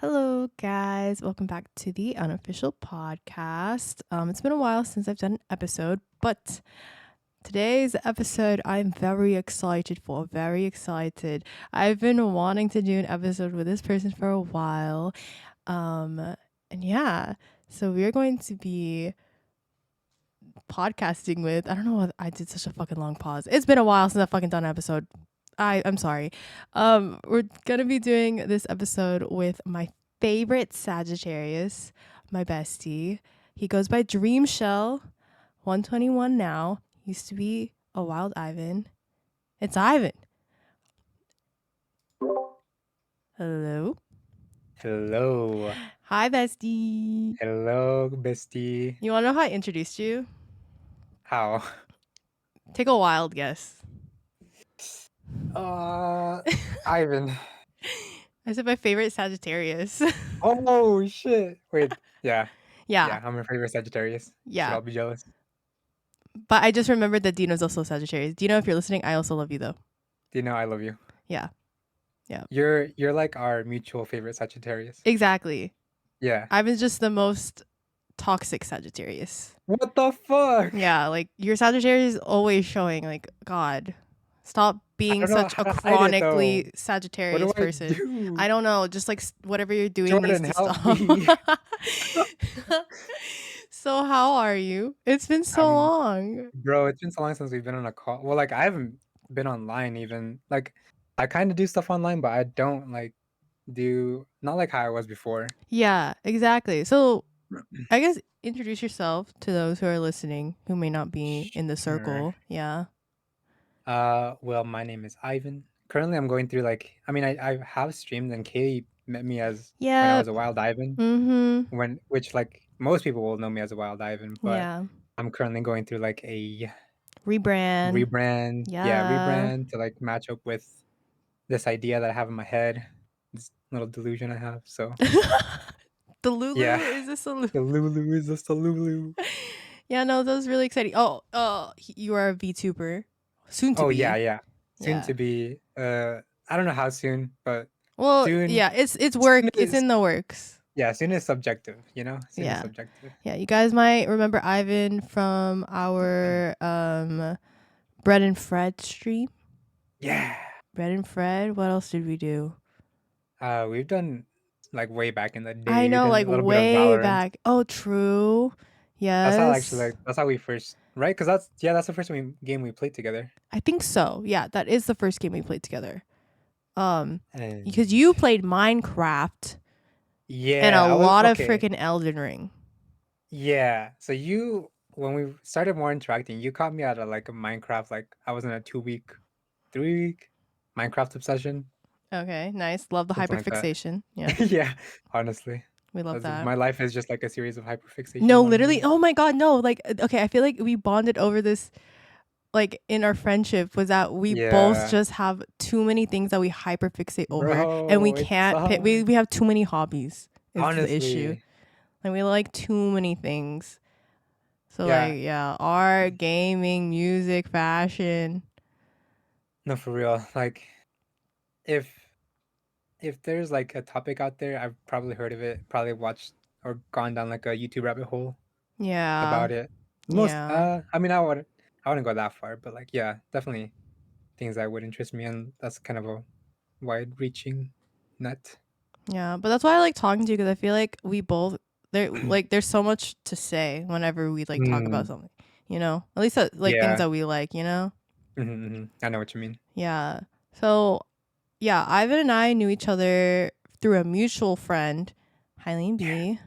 Hello, guys. Welcome back to the Unofficial podcast. It's been a while since I've done an episode, but today's episode I'm very excited for. Very excited. I've been wanting to do an episode with this person for a while. And yeah, so we're going to be podcasting with, I don't know what, I did such a fucking long pause. It's been a while since I've fucking done an episode. I'm sorry. We're gonna be doing this episode with my favorite Sagittarius, my bestie. He goes by dreamshell121 now. Used to be a wild Ivan. It's Ivan. Hello. Hello. Hi, bestie. Hello, bestie. You wanna know how I introduced you? How? Take a wild guess. Ivan. I said my favorite Sagittarius. Oh, shit. Wait, yeah. Yeah, Yeah, I'm your favorite Sagittarius. Should yeah. all be jealous. But I just remembered that Dino's also Sagittarius. Dino, if you're listening, I also love you though. Do you know I love you? Yeah, yeah. You're like our mutual favorite Sagittarius. Exactly. Yeah. I was just the most toxic Sagittarius. What the fuck? Yeah, like your Sagittarius is always showing like, God, stop I being don't know such how a to hide it though. chronically What do Sagittarius I person. do? I don't know, just like whatever you're doing needs Jordan, to help stop. me. So how are you? It's been so Um, long. Bro, it's been so long since we've been on a call. Well, like I haven't been online even. Like I kind of do stuff online, but I don't like do not like how I was before. Yeah, exactly. So I guess introduce yourself to those who are listening who may not be in the Sure. circle. Yeah. Well, my name is Ivan. Currently, I'm going through like, I mean, I have streamed, and Katie met me as when I Yeah. was a wild Ivan, Mm-hmm. which like most people will know me as a wild Ivan, but Yeah. I'm currently going through like a Rebrand. rebrand, yeah, Yeah. rebrand to like match up with this idea that I have in my head, this little delusion I have. So The yeah, Lulu is this a Lulu? the Lulu is just a Lulu. Yeah, no, that was really exciting. Oh, you are a VTuber, soon to Oh yeah, be. yeah, soon Yeah. to be. I don't know how soon, but Well, soon. yeah, it's Soon work. It's is in the works. Yeah, soon is subjective, Soon is Yeah. subjective. Yeah, you guys might remember Ivan from our Bread and Fred stream. Yeah. Bread and Fred. What else did we do? We've done like way back in the I day, we've know, done like a little bit of way Valorant. back. Oh, true. Yes. That's how we first, right? Because that's the first game we played together. I think so. Yeah, that is the first game we played together. Because And you played Minecraft and a yeah, I was lot of okay. freaking Elden Ring. Yeah. So when we started more interacting, you caught me at like a Minecraft, like I was in a 2 week, 3 week Minecraft obsession, Okay, nice. Love the something like that. hyperfixation. Yeah, Yeah, honestly. we love that. My life is just like a series of hyperfixations No, on literally. games. Oh my god, no. Like, okay, I feel like we bonded over this. Like in our friendship, was that we both Yeah. just have too many things that we hyperfixate over, and we Bro, it can't pick. sucks. We have too many hobbies. Is the issue? Honestly. Like we like too many things. So Yeah. like yeah, art, gaming, music, fashion. No, for real. Like if if there's like a topic out there, I've probably heard of it, probably watched or gone down like a YouTube rabbit hole Yeah, about it. Most yeah, I mean I wouldn't go that far, but like yeah, definitely things that would interest me, and that's kind of a wide reaching net. yeah. But that's why I like talking to you because I feel like we both there's so much to say whenever we like talk about Mm, something. You know, at least like things yeah. that we like. You know. I know what you mean. Yeah. So yeah, Ivan and I knew each other through a mutual friend, Hyleen B.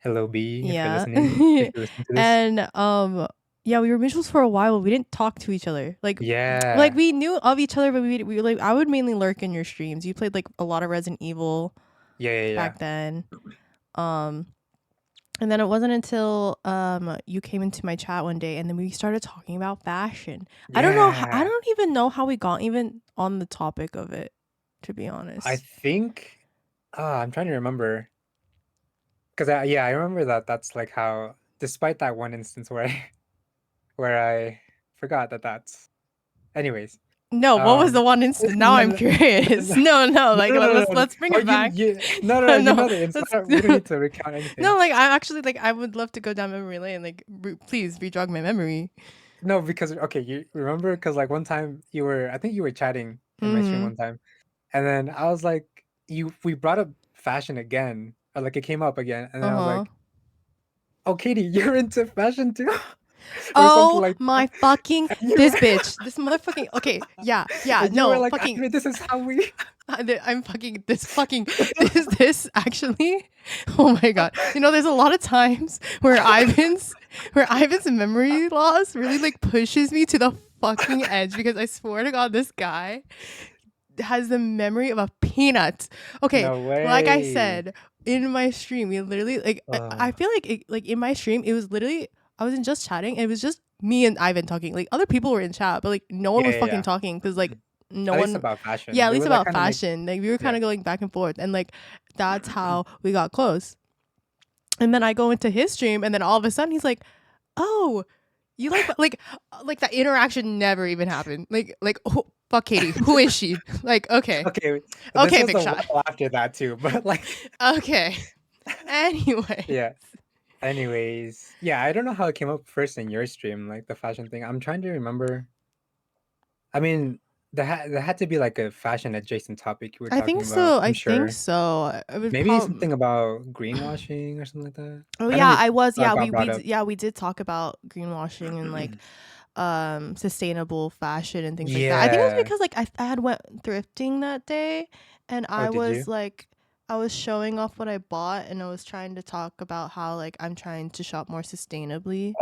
Hello B, if you're Yeah. listening, if you're listening to this. And yeah, we were mutuals for a while, but we didn't talk to each other. Like Yeah. we knew of each other, but we like I would mainly lurk in your streams. You played like a lot of Resident Evil Yeah, yeah, yeah. back then. Um and then it wasn't until you came into my chat one day and then we started talking about fashion. I Yeah. don't even know how we got even on the topic of it, to be I honest. think I'm trying to remember, because I remember that that's like how, despite that one instance where I where I forgot that that's anyways. No, what was the one instance? Now No, I'm no, curious. no, No, no, like no, no, no, no. let's bring Oh, it back. no, you No, know the let's inside. We don't need to recount anything. no, like I actually like I would love to go down memory lane. Like please re-jog my memory. No, because okay, you remember because like one time I think you were chatting in my stream Mm-hmm. one time, and then I was like, we brought up fashion again, or like it came up again, and then I was Uh-huh. like, oh, Katie, you're into fashion too, or something Oh like that, my fucking and you this were, bitch. This motherfucking okay, yeah, and you were no, like, I fucking mean, this is how we. I'm fucking this actually. Oh my god. You know, there's a lot of times where Ivan's memory loss really like pushes me to the fucking edge because I swear to god this guy has the memory of a peanut. Okay, No like I way. said in my stream, we literally like I feel like like in my stream it was literally I wasn't just chatting, it was just me and Ivan talking. Like other people were in chat, but like no one Yeah, was yeah, fucking yeah. talking because like no At least one about yeah, fashion. at It least would like about kind of make fashion. Like we were kind yeah. of going back and forth and like that's how we got close. And then I go into his stream and then all of a sudden he's like, "Oh, you like that interaction never even happened. Like oh, fuck Katie. Who is she? Like okay. Okay, this Okay, was big a shot. while after that too, but like Okay. Anyway. yeah. Anyways, yeah, I don't know how it came up first in your stream, like the fashion thing. I'm trying to remember. I mean, there had to be like a fashion adjacent topic you were I think talking about, so. I'm I think sure. so. I would Maybe probably something about greenwashing or something like that. Oh I know yeah, we I was got brought up. yeah, we did talk about greenwashing and like sustainable fashion and things like that. I think it was Yeah. because like I had went thrifting that day and Oh, I did was you? like I was showing off what I bought and I was trying to talk about how like I'm trying to shop more sustainably.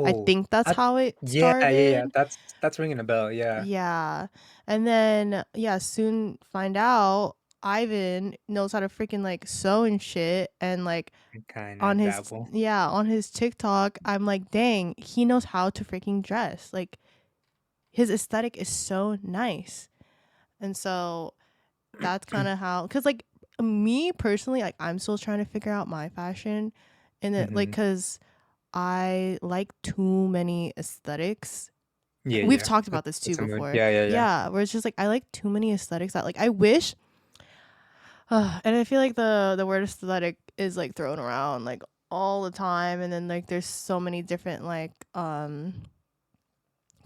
I Oh, think that's I, how it yeah, yeah, yeah. started. That's ringing a bell. Yeah, Yeah. And then yeah, soon find out Ivan knows how to freaking like sew and shit and like I kind on of his dabble. yeah, on his TikTok, I'm like, "Dang, he knows how to freaking dress." Like his aesthetic is so nice. And so that's kind of how cuz like me personally, like I'm still trying to figure out my fashion and it like Hmm. cuz I like too many aesthetics. Yeah, We've yeah. talked about this too That's a mood. before. Yeah, yeah, yeah. Yeah, where it's just like I like too many aesthetics that like I wish and I feel like the word aesthetic is like thrown around like all the time and then like there's so many different like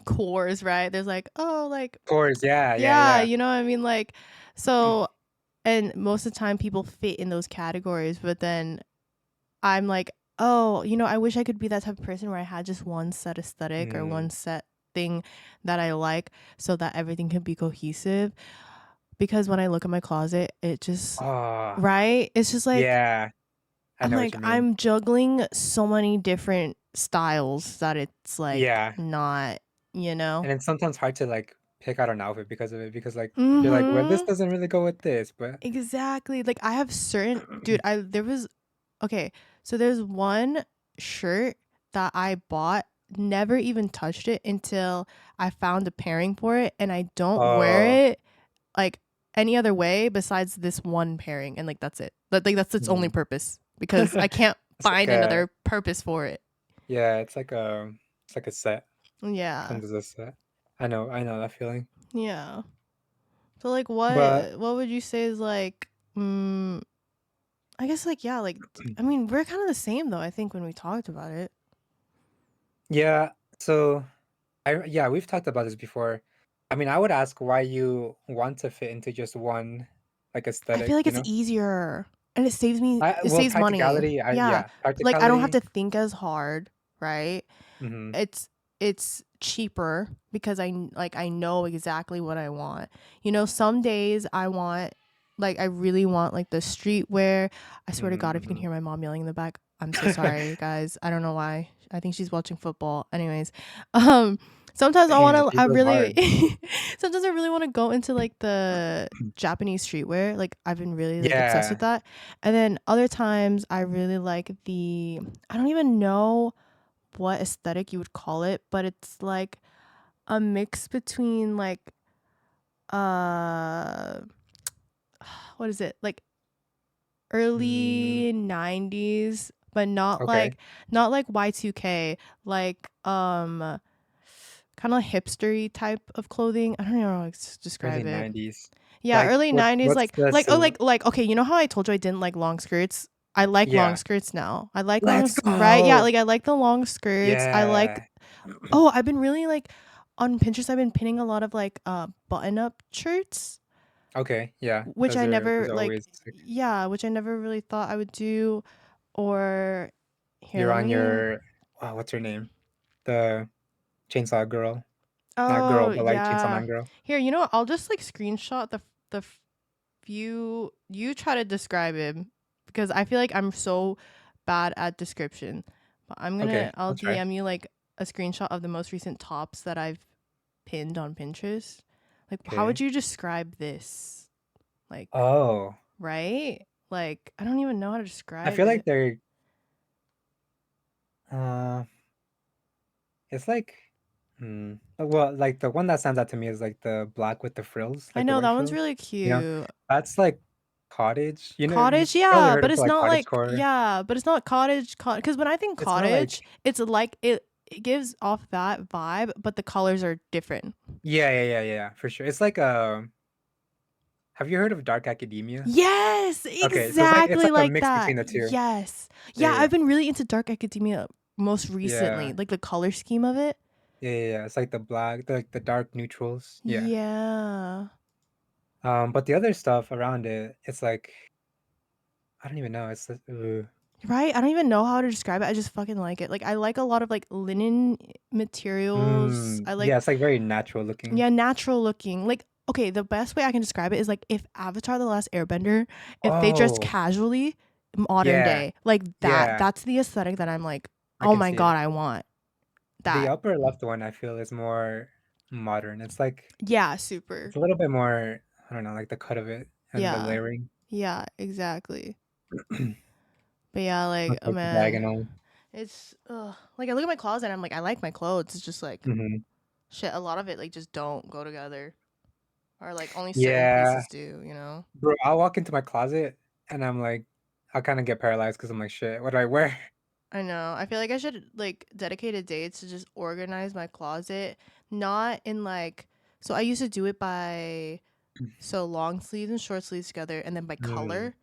cores, right? There's like oh like Of course. Yeah, yeah, yeah, yeah. you know what I mean like so and most of the time people fit in those categories, but then I'm like, "Oh, you know, I wish I could be that type of person where I had just one set aesthetic or one Mm. set thing that I like so that everything can be cohesive." Because when I look at my closet, it just Oh, right? It's just like yeah. I I'm know what like you mean. I'm juggling so many different styles that it's like Yeah, not, you know. and it's sometimes hard to like pick out an outfit because of it because like you're like, well, this Mhm. doesn't really go with this, but Exactly. Like I have certain dude, I there was okay, so there's one shirt that I bought, never even touched it until I found a pairing for it and I don't oh, wear it like any other way besides this one pairing and like that's it. Like that's its only mm. purpose because I can't It's like find a another purpose for it. yeah, it's like a set. Yeah. Comes as a set. I know that feeling. Yeah. So like But what would you say is like I guess like yeah, like I mean, we're kind of the same though, I think when we talked about it. yeah, so yeah, we've talked about this before. I mean, I would ask why you want to fit into just one like I feel aesthetic, like you it's know? easier and I it well, saves money. practicality, Yeah. yeah, Like I don't have practicality. to think as hard, right? Mhm. It's cheaper because like I know exactly what I want. You know, some days I want like I really want like the streetwear. I swear to God, if you can Mhm. hear my mom yelling in the back, I'm so sorry, guys. I don't know why. I think she's watching football. Anyways, um, sometimes Damn, she I goes really, hard. sometimes I really want to go into like the Japanese streetwear. Like I've been really like obsessed with Yeah. that. And then other times I really like I don't even know what aesthetic you would call it, but it's like a mix between like uh what is it? Like Mm, early 90s, but okay. not like Y2K, like kind of hipstery type of clothing. I don't even know how to Early describe it. 90s. Yeah, Like early 90s, what's the like okay, you know how I told you I didn't like long skirts? I like long yeah. skirts now. I like Let's right? Yeah, go. like I like the long skirts. I like Yeah. oh, I've been really like on Pinterest I've been pinning a lot of like button up shirts, Okay, yeah. which I Those never are like always sick. yeah, which I never really thought I would do or here, You're let on me your wow, what's her name? The Chainsaw Girl. Not oh, girl, but like Chainsaw yeah. Man girl. Here, you know what? I'll just like screenshot the few you try to describe him because I feel like I'm so bad at description. But Okay, I'll I'll try. DM you like a screenshot of the most recent tops that I've pinned on Pinterest. Like how would Okay. you describe this? Like, Oh, right? Like I don't even know how to I describe feel like it. they're uh it's like well, like the one that stands out to me is like the black with the frills, I like the know white that one's frills. really You know, cute. that's like cottage. You know, you've Cottage, probably yeah, heard but of it's like not cottage like core. yeah, but it's not cottage because when I think It's not like cottage, it's like it gives off that vibe, but the colors are different. yeah, for sure. It's like have you heard of Dark Academia? Yes, Okay, so it's exactly like a like mix that. between the two. Yes. Yeah, Yeah, yeah, I've been really into Dark Academia most recently. yeah, Like the color scheme of it. yeah. It's like the black, like the dark neutrals. Yeah. Yeah. But the other stuff around it, it's like I don't even know. It's Right? I don't even know how to describe it. I just fucking like it. Like I like a lot of like linen materials. I like yeah, it's like very natural looking. yeah, natural looking. Like okay, the best way I can describe it is like if Avatar the Last Airbender, if they dressed Oh, casually modern yeah, day, like that yeah. that's the aesthetic that I'm like, I "Oh can my see it. god, I want The that." upper left one I feel is more modern. It's like Yeah, super. it's a little bit more, I don't know, like the cut of it and the Yeah. layering. Yeah, exactly. But yeah, like, Looks oh like the man, diagonal. it's like I look at my closet and I'm like, I like my clothes. It's just like Hmm. shit. A lot of it like just don't go together, or like only certain Yeah, pieces do. You know. bro. I'll walk into my closet and I'm like, I'll kind of get paralyzed because I'm like, shit, what do I wear? I know. I feel like I should like dedicate a day to just organize my closet, not in like. So I used to do it by so long sleeves and short sleeves together, and then by Mm, color.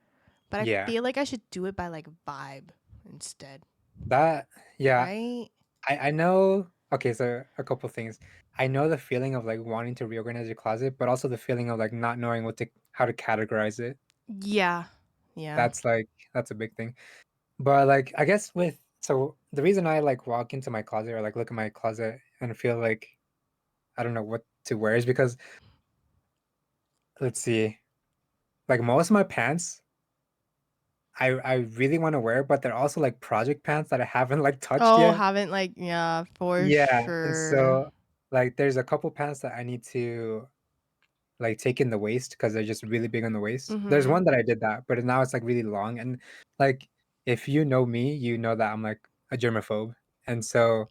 But I yeah, feel like I should do it by like vibe instead, that, yeah. right? I know. Okay, so a couple things. I know the feeling of like wanting to reorganize your closet, but also the feeling of like not knowing how to categorize it. Yeah, yeah. That's a big thing. But like I guess so the reason I like walk into my closet or like look at my closet and feel like I don't know what to wear is because let's see, like most of my pants I really want to wear, but they're also like project pants that I haven't like touched Oh, yet. haven't like yeah, for Yeah, and sure. so like there's a couple pants that I need to like take in the waist because they're just really big on the waist. There's Mhm. one that I did that, but now it's like really long and like if you know me, you know that I'm like a germaphobe. And so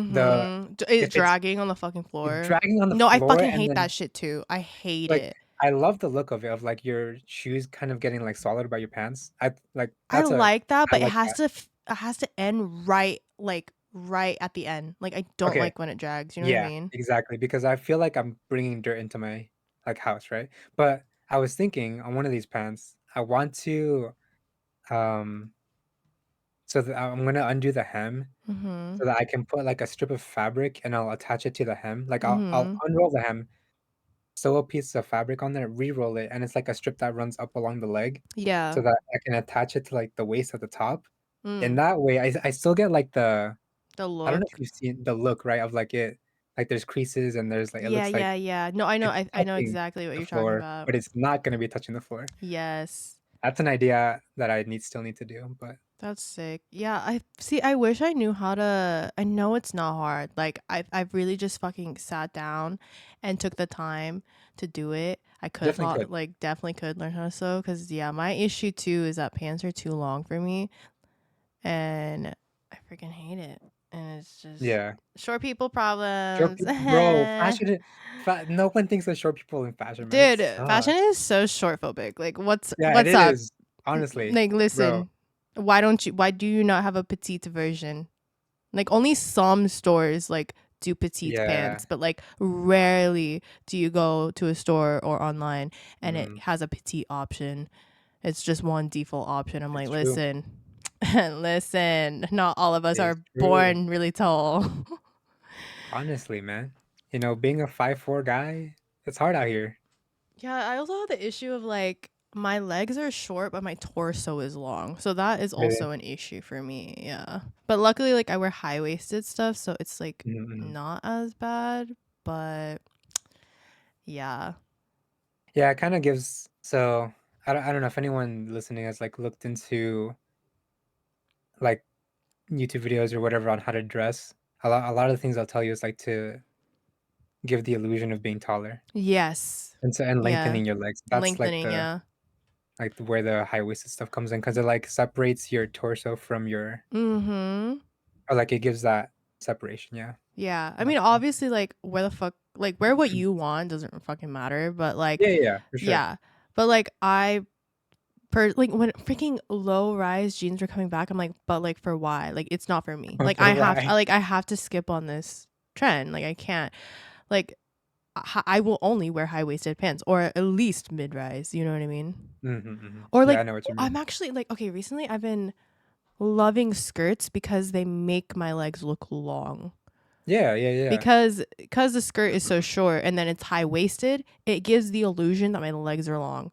the Mhm. It's if it's dragging on the fucking floor. dragging on the No, I floor fucking and hate then that shit too. I hate like it. I love the look of it of like your shoes kind of getting like solid by your pants. I like I that's a like that, I but like that. it has to end right like right at the end. Like I don't Okay. like when it drags, you know what I Yeah, mean? exactly, because I feel like I'm bringing dirt into my, like, house, right? But I was thinking on one of these pants, I want to, um so that I'm gonna undo the hem Mhm. so that I can put, like, a strip of fabric and I'll attach it to the hem. Like, I'll Mhm. unroll the hem, sew a piece of fabric on there, re-roll it, and it's like a strip that runs up along the leg Yeah. so that I can attach it to, like, the waist at the top. In Mm. that way, I still get, like, The I don't know if look. you've seen the look, right, of, like, there's creases and there's, like it Yeah, looks like yeah, yeah. No, I know. it's I know touching exactly what the you're talking floor, about. but it's not gonna be touching the floor. Yes. That's an idea that I still need to do, but That's sick. Yeah, I see. I wish I knew how to. I know it's not hard. Like I've really just fucking sat down and took the time to do it. I could definitely could. like definitely could learn how to sew because yeah, my issue too is that pants are too long for me, and I freaking hate it. And it's just Yeah. short people Short problems. people bro, no one thinks of short people in fashion, man, it Dude, fashion sucks. is so short phobic. Like Yeah, it what's up? is, honestly, Like bro. listen, why do you not have a petite version? Like only some stores like do petite Yeah. pants, but like rarely do you go to a store or online and it Mm, has a petite option. It's just one default option. I'm like, it's true. listen, listen, not all of us It's are true. born really tall. Honestly, man. Being a 5'4" guy, it's hard out here. Yeah, I also have the issue of like my legs are short, but my torso is long. So that is Really? also an issue for me. Yeah. But luckily, like I wear high waisted stuff. So it's like Mhm, mhm. not as bad. But yeah. Yeah, it kind of gives. So I don't know if anyone listening has like looked into like YouTube videos or whatever on how to dress. A lot of the things I'll tell you is like to give the illusion of being taller Yes. and Yeah. lengthening your legs. That's like Lengthening. Yeah. where the high waisted stuff comes in because it like separates your torso from your Mm hmm. or like it gives that separation. Yeah, Yeah. I mean, that's why. obviously, like where the fuck, like wear what you want doesn't fucking matter. But like, Yeah, yeah, yeah, for sure. yeah. But like like when freaking low rise jeans were coming back, I'm like, but like for why? Like it's not for me. Like For why? I have to skip on this trend. Like I can't. Like I will only wear high waisted pants or at least mid rise. You know what I mean? Or Yeah, like I know what you I'm mean. actually like okay. Recently, I've been loving skirts because they make my legs look long. Yeah, yeah, yeah. Because the skirt is so short and then it's high waisted, it gives the illusion that my legs are long.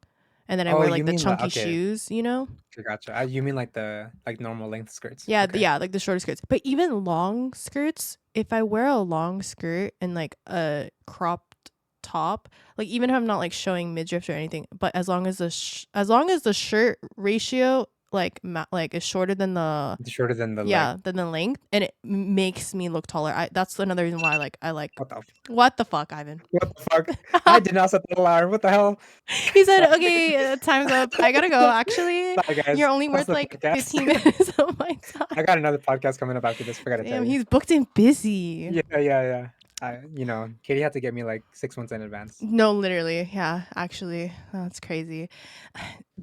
And then I Oh, wear you like the mean like chunky okay, shoes, you know? okay, gotcha. You mean like the like normal length skirts? Yeah, Okay. yeah, like the shorter skirts. But even long skirts, if I wear a long skirt and like a cropped top, like even if I'm not like showing midriff or anything, but as long as as long as the shirt ratio like like is shorter than the It's shorter than the leg. yeah than the length, and it makes me look taller. That's another reason why I like What the what the fuck, Ivan. what the fuck? I did not set the alarm. What the hell? He said, Sorry. "Okay, time's up. I gotta go. Actually, Sorry, you're guys. only Pause worth the like podcast. 15 minutes of my I time." got another podcast coming up after this. Forgot to tell Damn, you. he's booked and busy. Yeah, yeah, yeah. Katie had to get me like 6 months in advance. No, literally. Yeah, actually. That's crazy.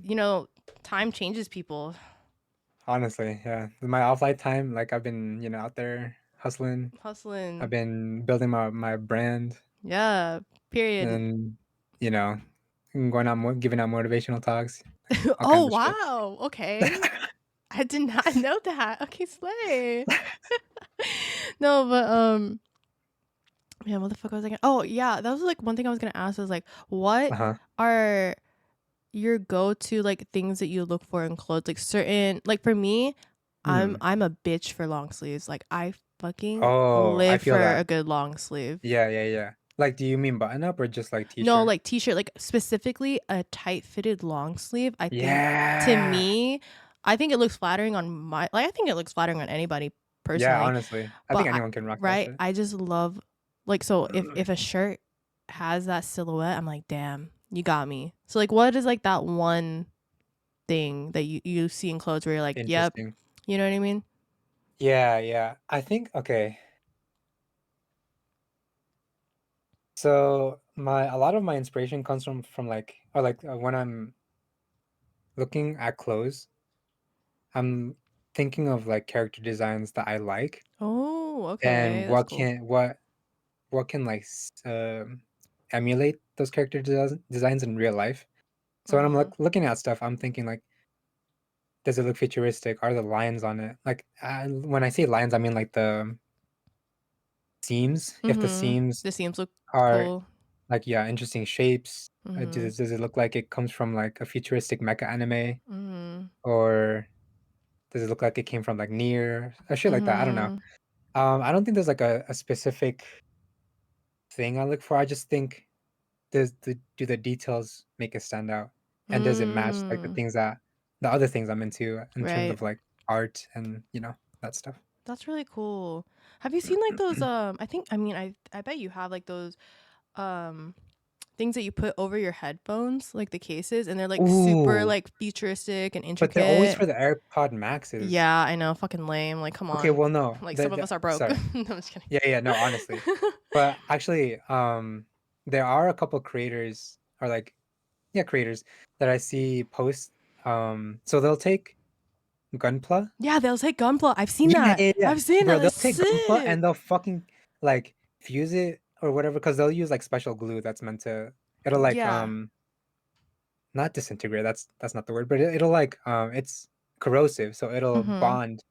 You know, time changes people. Honestly, yeah. My offline time, like I've been, out there hustling. I've Hustling. been building my brand Yeah, period. and, you know, going out giving out motivational talks, all Oh, kinds of shit. wow. Okay. I did not know that. Okay, slay. No, but yeah, what the fuck was I gonna Oh, yeah, that was like one thing I was gonna ask was like, what Uh-huh. are your go-to like things that you look for in clothes? Like certain like for me, Hmm. I'm a bitch for long sleeves. Like I fucking Oh, I live feel for a that. good long sleeve. Yeah, yeah, yeah. Like, do you mean button up or just like No, t-shirt? like t-shirt, like specifically a tight fitted long sleeve. I think to Yeah. me, I think it looks flattering on I think it looks flattering on anybody Yeah, personally. honestly. I But think anyone can rock that right, shit. I just love like so if a shirt has that silhouette, I'm like, damn, you got me. So like what is like that one thing that you see in clothes where you're like, yep, Interesting. you know what I mean? Yeah, yeah. I think okay. So my a lot of my inspiration comes from like or like when I'm looking at clothes, I'm thinking of like character designs that I like Oh, okay, and that's cool. what can like emulate those character designs in real life. So when I'm Mhm. looking at stuff, I'm thinking like, does it look futuristic? Are the lines on it like when I say lines, I mean like the seams. If the Mhm. seams The seams look are cool. like yeah, interesting shapes. Mhm. Does it look like it comes from like a futuristic mecha anime, Mhm. or does it look like it came from like near or shit like that? I don't know. Mhm. I don't think there's like a specific thing I look for. I just think do the details make it stand out, and does it match like Mm. the other things I'm into in terms Right. of like art and that stuff. That's really cool. Have you seen like those I think I mean I bet you have like those um things that you put over your headphones, like the cases, and they're like super Ooh, like futuristic and but they're always intricate. for the AirPod Maxes. Yeah, I know, fucking lame. Like, come Okay, on. well, no, Like some of us are broke. sorry. No, I'm just kidding. Yeah, yeah, no, honestly. But actually, there are a couple creators or like yeah, creators that I see post. So they'll take Gunpla. Yeah, they'll take Gunpla. I've seen Yeah, that. yeah, yeah. I've seen that. Bro, they'll That's take Gunpla sick. and they'll fucking like fuse it or whatever, because they'll use like special glue that's meant to. It'll like Yeah. not disintegrate. That's not the word, but it'll like it's corrosive, so it'll Mhm. bond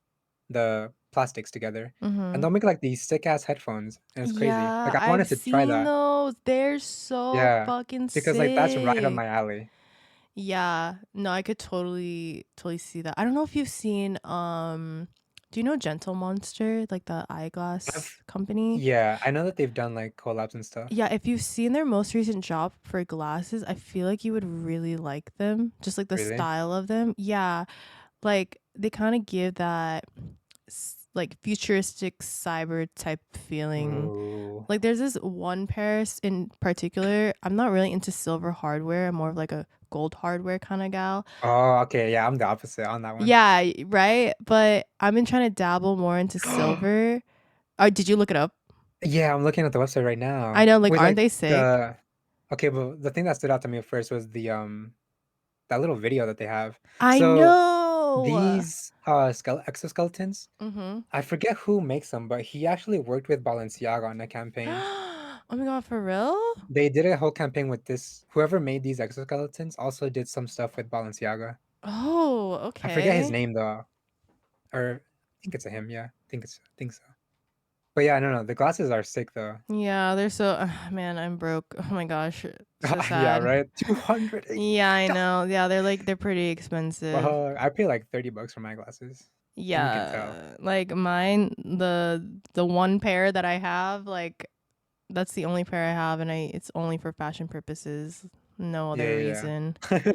the plastics together, and Mhm. they'll make like these sick ass headphones, and it's crazy. Yeah, Like I I've wanted to try seen that. those. They're so Yeah, fucking because like that's right up sick. my alley. Yeah. No, I could totally see that. I don't know if you've seen do you know Gentle Monster, like the eyeglass I've company? Yeah, I know that they've done like collabs and stuff. Yeah, if you've seen their most recent job for glasses, I feel like you would really like them. Just like the Really? style of them. Yeah, like they kind of give that like futuristic cyber type feeling. Ooh. Like there's this one pair in particular. I'm not really into silver hardware. I'm more of like a gold hardware kind of gal. Oh, okay. Yeah, I'm the opposite on that one. Yeah, right. But I've been trying to dabble more into silver. Did you look it up? Yeah, I'm looking at the website right I now. know, like, With aren't like they sick? the Okay, but the thing that stood out to me at first was the that little video that they have. I So know. these exoskeletons, Mm-hmm. I forget who makes them, but he actually worked with Balenciaga on a campaign. Oh my god, for real? They did a whole campaign with this. Whoever made these exoskeletons also did some stuff with Balenciaga. Oh, I forget his okay. name though, or I think it's a him. Yeah, I think so. But yeah, no, the glasses are sick though. Yeah, they're so man, I'm broke. Oh my gosh. So Yeah, sad. right. $280. Yeah, I know. Yeah, they're pretty expensive. I pay like $30 for my glasses, and you can tell. Yeah, like mine, the one pair that I have, like that's the only pair I have, and I it's only for fashion purposes, no other Yeah, reason. yeah.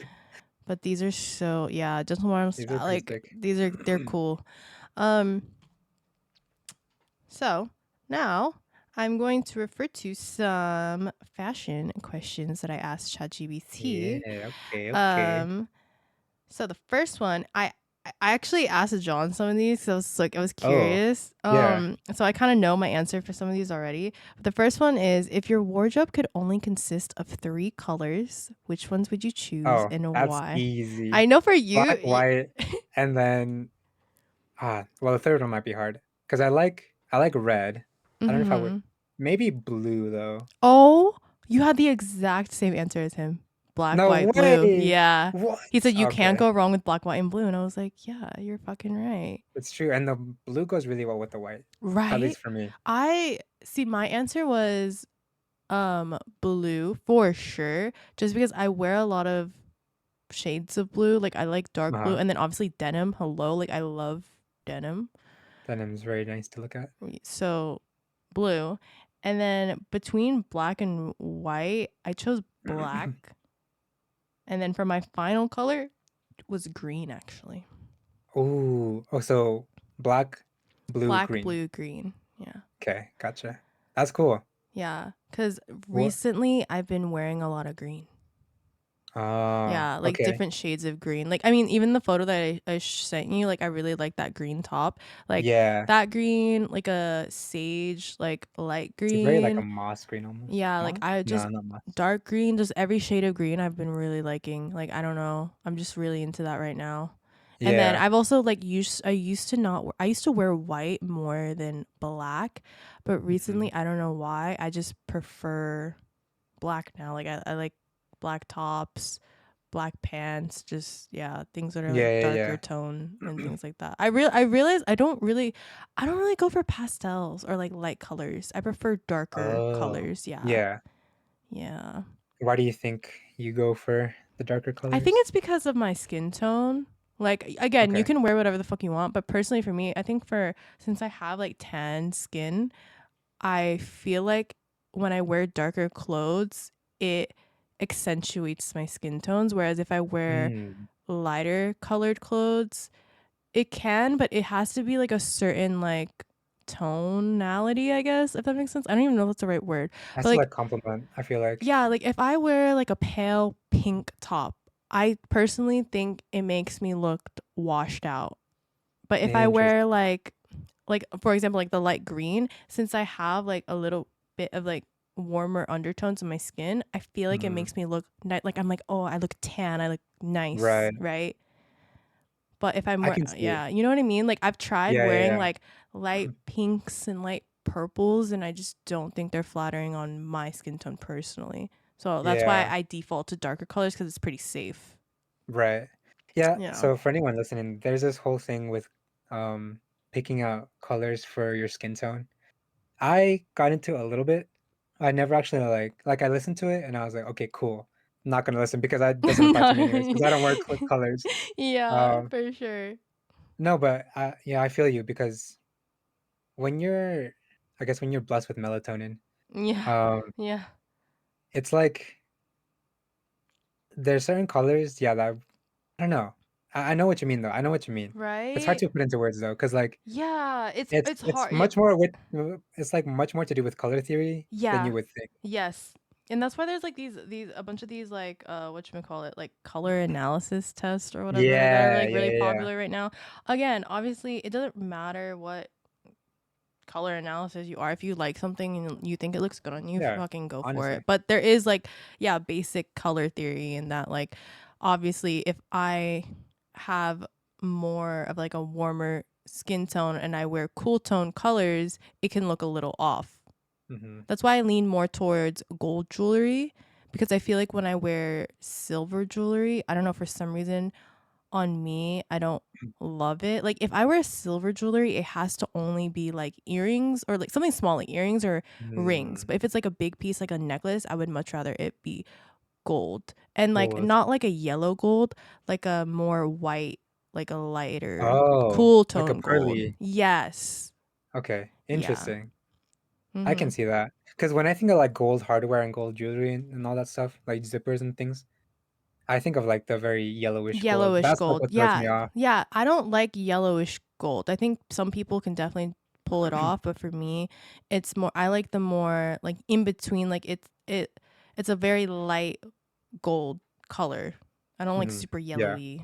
But these are so yeah, Gentle Arms, These are pretty like sick. they're cool. Um, so now I'm going to refer to some fashion questions that I asked ChatGPT. Yeah, okay, okay. Um, so the first one, I actually asked John some of these because I was Oh, curious. yeah. So I kind of know my answer for some of these already. But the first one is, if your wardrobe could only consist of three colors, which ones would you choose Oh, and that's why? I easy. know for Black, you. white, and then well, the third one might be hard because I like red. I don't know if I would Mm-hmm. maybe blue though. Oh, you had the exact same answer as him. Black, No white, blue. way! Yeah. He What? said you can't Okay, go wrong with black, white, and blue. And I was like, yeah, you're fucking right. it's true, and the blue goes really well with the white, at Right? least for me. I see my answer was blue for sure. Just because I wear a lot of shades of blue. Like I like dark blue Uh-huh. and then obviously denim. Hello. Like I love denim. Denim's very nice to look at. So blue. And then between black and white, I chose black. And then for my final color was green actually. Ooh, oh, so black, blue, Black, green. blue, green. Yeah. Okay, gotcha. That's cool. Yeah. Cause What? recently I've been wearing a lot of green. Yeah, like Okay. different shades of green. Like I mean, even the photo that I sent you, like I really like that green top. Like Yeah, that green, like a sage, like light it's very like a green. moss green almost. Yeah, like Moss? I No, just not moss. dark green, just every shade of green I've been really liking. Like I don't know, I'm just really into that right now. And then Yeah. I've also like I used to not I used to wear white more than black, but Mhm. recently I don't know why, I just prefer black now. Like I like black tops, black pants, just yeah, things that are like Yeah, darker yeah, tone and yeah. things like that. I realize I don't really go for pastels or like light colors. I prefer darker Oh, colors. Yeah. yeah. Yeah. Why do you think you go for the darker I think colors? it's because of my skin tone. Like again, you Okay. can wear whatever the fuck you want, but personally for me, I think for since I have like tan skin, I feel like when I wear darker clothes, it accentuates my skin tones. Whereas if I wear Mm, lighter colored clothes, it can, but it has to be like a certain like tonality, I guess, if that makes sense. I don't even know if that's the right word. has But to like like complement, I feel like. yeah, like if I wear like a pale pink top, I personally think it makes me look washed out. But if I wear Interesting. like for example like the light green, since I have like a little bit of like warmer undertones in my skin, I feel like it Mhm. makes me look like I'm like, "Oh, I look tan, I look nice," Right. right? But if I'm I can see it. yeah, you know what I mean? Like I've tried Yeah, wearing yeah, like light yeah. pinks and light purples, and I just don't think they're flattering on my skin tone personally. So that's why Yeah, I default to darker colors because it's pretty safe. right. Yeah, Yeah. so for anyone listening, there's this whole thing with um picking out colors for your skin tone. I got into it a little bit. I never actually I listened to it and I was like, okay, cool. I'm not gonna listen because that doesn't apply to me anyways, because I don't wear colors. Yeah, Um, for sure. no, but yeah, I feel you because when you're, I guess when you're blessed with melatonin, Yeah. um, Yeah. it's like there's certain colors, yeah, that I don't know. I know what you mean though. I know what you mean. It's hard Right? to put into words though, because like Yeah, it's it's hard. Yeah. much more with it's like much more to do with color theory than you Yeah. would think. Yes. And that's why there's like these a bunch of these like whatchamacallit, like color analysis tests or whatever that are Yeah, like yeah, really yeah, popular right now. Again, obviously it doesn't matter what color analysis you are. If you like something and you think it looks good on you, yeah. fucking go for it. Honestly. But there is like, yeah, basic color theory in that, like, obviously if I have more of like a warmer skin tone and I wear cool tone colors, it can look a little off. Hmm. That's why I lean more towards gold jewelry, because I feel like when I wear silver jewelry, I don't know, for some reason on me, I don't love it. Like if I wear silver jewelry, it has to only be like earrings or like something small, like earrings or rings. Mm, But if it's like a big piece, like a necklace, I would much rather it be gold. And like gold. not like a yellow gold, like a more white, like a lighter, Oh, cool like a tone gold. pearly. Yes. Okay, Yeah. interesting. I can Mm-hmm. see that. Because when I think of like gold hardware and gold jewelry and all that stuff, like zippers and things, I think of like the very yellowish gold. Yellowish That's like gold. what throws me Yeah. off. Yeah. I don't like yellowish gold. I think some people can definitely pull it off, but for me, it's more I like the more like in between, like it's a very light gold color. I don't like Hmm. super Yeah, yellowy.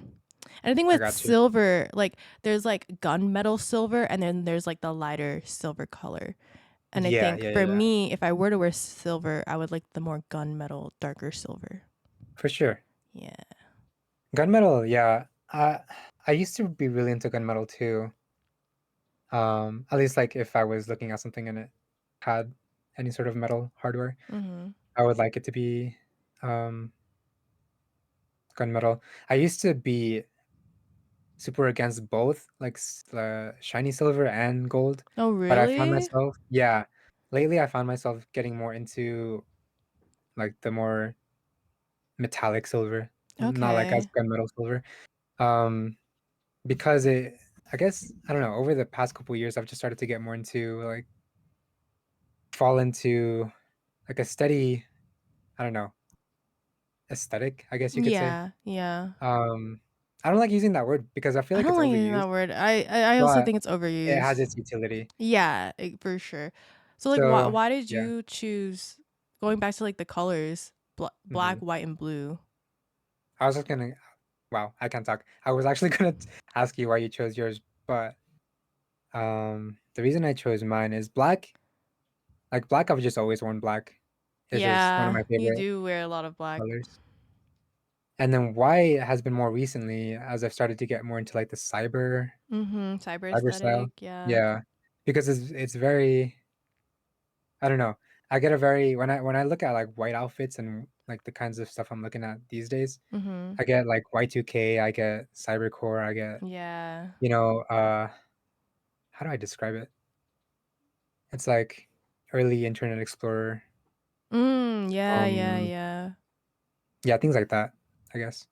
And I think I with got you. silver, like there's like gunmetal silver and then there's like the lighter silver color. And I Yeah, think yeah, for yeah, me, if I were to wear silver, I would like the more gunmetal, darker silver. for sure. Yeah. Gunmetal, yeah. I used to be really into gunmetal too. At least like if I was looking at something and it had any sort of metal hardware, Mhm. I would like it to be um gunmetal. I used to be super against both, like shiny silver and gold. Oh, But I found really? myself, yeah, lately I found myself getting more into like the more metallic silver, not like as Okay. gunmetal silver. Um, because I guess, I don't know, over the past couple years, I've just started to get more into like fall into like a steady, I don't know, aesthetic, I guess you could say. Yeah, yeah. Um, I don't like using that word because I feel I like don't it's like using overused, that word. I also but think it's it has overused. its utility. Yeah, for sure. So like So, why did yeah. you choose going back to like the colors, black, Mhm. white and blue? I was just gonna wow, I can't talk. I was actually gonna ask you why you chose yours, but the reason I chose mine is black. Like black, I've just always worn black. It's just one of Yeah, my you favorite do wear a lot of black. colors. And then white has been more recently as I've started to get more into like the Mhm. Cyber cyber style. aesthetic, yeah. Yeah, because it's very I don't know. I get a very when I look at like white outfits and like the kinds of stuff I'm looking at these days, Mhm. I get like Y2K, I get cybercore, I get Yeah. you know how do I describe it? It's like early Internet Explorer, Yeah, yeah, um, yeah. yeah, things like that, I guess.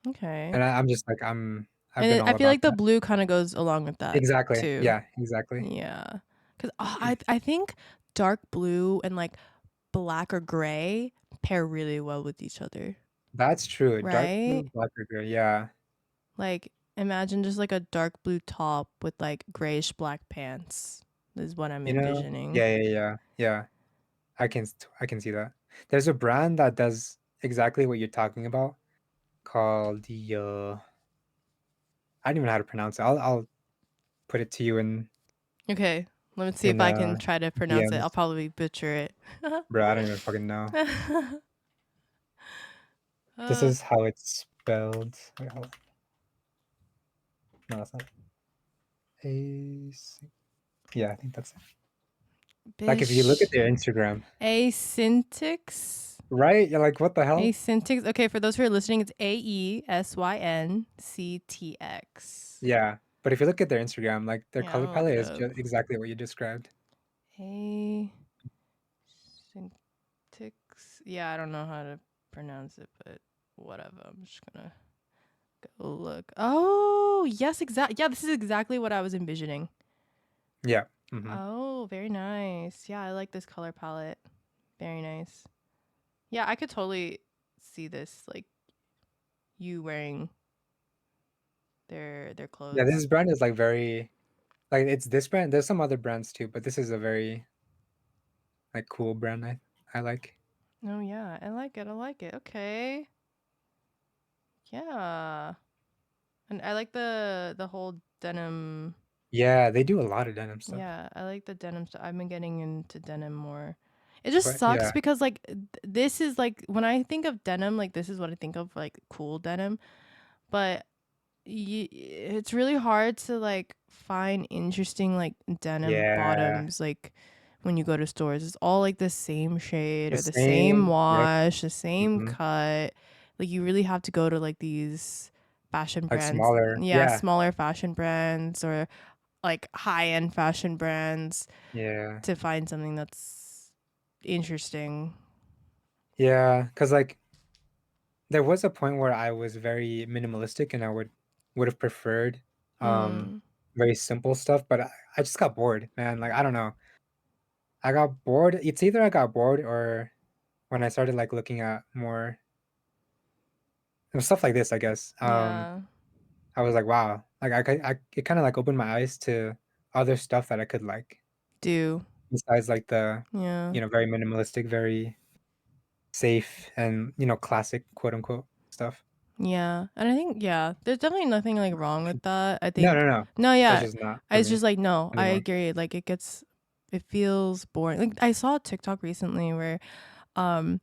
Okay. And I'm just like I've And been I all feel about like the that. blue kind of goes along with that Exactly. too. Yeah, exactly. Yeah. Cuz I think dark blue and like black or gray pair really well with each other, That's true. Dark right? blue, black or gray. Yeah. Like imagine just like a dark blue top with like grayish black pants. Is what I'm You know? envisioning. Yeah, yeah, yeah. Yeah. I can see that. There's a brand that does exactly what you're talking about called the I don't even know how to pronounce it. I'll put it to you Okay, let me see if in I can try to pronounce it. I'll DMs. probably butcher it. Bro, I don't even fucking know. This uh, is how it's spelled. Wait, hold on. No, that's not. A. Yeah, I think that's it. Like, if you look at Bish. their Instagram, Asyntix. right? You're like, "What the hell?" Asyntix. Okay, for those who are listening, it's AESYNCTX. Yeah, but if you look at their Instagram, like, their Yeah, I'm color gonna look palette it is up. just exactly what you described. Asyntix. Yeah, I don't know how to pronounce it, but whatever. I'm just gonna go look. Oh, yes, exactly. Yeah, this is exactly what I was envisioning. Yeah, mhm. Oh, very nice. Yeah, I like this color palette. Very nice. Yeah, I could totally see this, like you wearing their Yeah, clothes. this brand is, like, very like, it's this brand, there's some other brands too, but this is a very, like, cool brand I like. Oh yeah, I like it. I like it. Okay. Yeah. And I like the whole denim. Yeah, they do a lot of denim stuff. Yeah, I like the denim stuff. I've been getting into denim more. It just But sucks yeah. because like this is like when I think of denim, like this is what I think of like cool denim, but it's really hard to like find interesting like denim Yeah, bottoms like when you go to stores. It's all like the same shade the or the same same yep, wash, the same mhm, cut. Like you really have to go to like these fashion like, brands. smaller Yeah, yeah, smaller fashion brands or like high-end fashion brands yeah. to find something that's interesting. Yeah, cause like, there was a point where I was very minimalistic and I would've preferred, um, Mm, very simple stuff, but I just got bored, man, like, I don't know. I got bored it's either I got bored or when I started, like, looking at more stuff like this, I guess, yeah. I was like, "Wow." Like, it kinda, like, opened my eyes to other stuff that I could like, Do. besides, like, the, Yeah. very minimalistic, very safe and, "classic" quote unquote stuff. Yeah. And I think yeah, there's definitely nothing like wrong with that. I No, think no, no. no, It's yeah. just not for It's just me like no, I anymore. agree. Like it feels boring. Like I saw a TikTok recently where um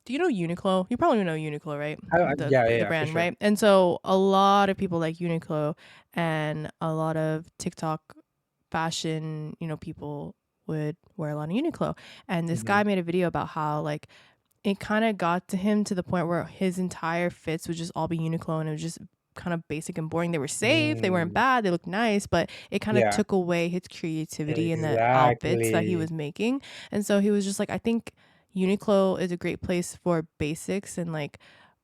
do you know Uniqlo? You probably know Uniqlo, right? The Yeah, yeah, the yeah, for brand, sure. right? And so a lot of people like Uniqlo and a lot of TikTok fashion, people would wear a lot of Uniqlo. And this guy Mhm. made a video about how like it kind of got to him to the point where his entire fits would just all be Uniqlo and it was just kind of basic and boring. They were safe, they weren't Mm, bad, they looked nice, but it kind of yeah, took away his creativity in the outfits that he exactly. was making. And so he was just like, I think Uniqlo is a great place for basics and like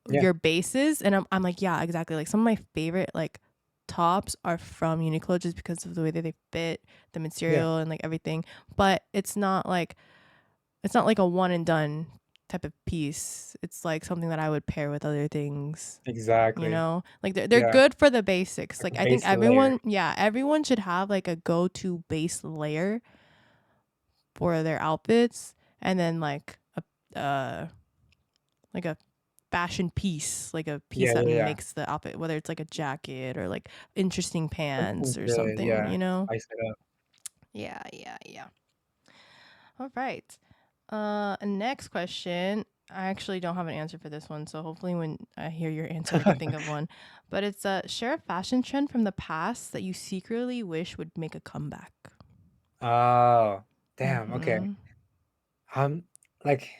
Yeah, your bases. And I'm like, yeah, exactly. Like some of my favorite like tops are from Uniqlo just because of the way that they fit, the yeah, material and like everything. But it's not like a one and done type of piece. It's like something that I would pair with other things, exactly. Like they're Yeah, good for the basics. like Like a I think base layer. everyone should have like a go-to base layer for their outfits and then like a fashion piece, like a piece Yeah, that yeah, yeah. makes the outfit, whether it's like a jacket or like interesting Something pants or to something, yeah, you know? spice it up. Yeah, yeah, yeah. All right. Next question. I actually don't have an answer for this one, so hopefully when I hear your answer, I can think of one. But it's share a fashion trend from the past that you secretly wish would make a comeback. Oh, damn, okay. Mm-hmm. Um, like,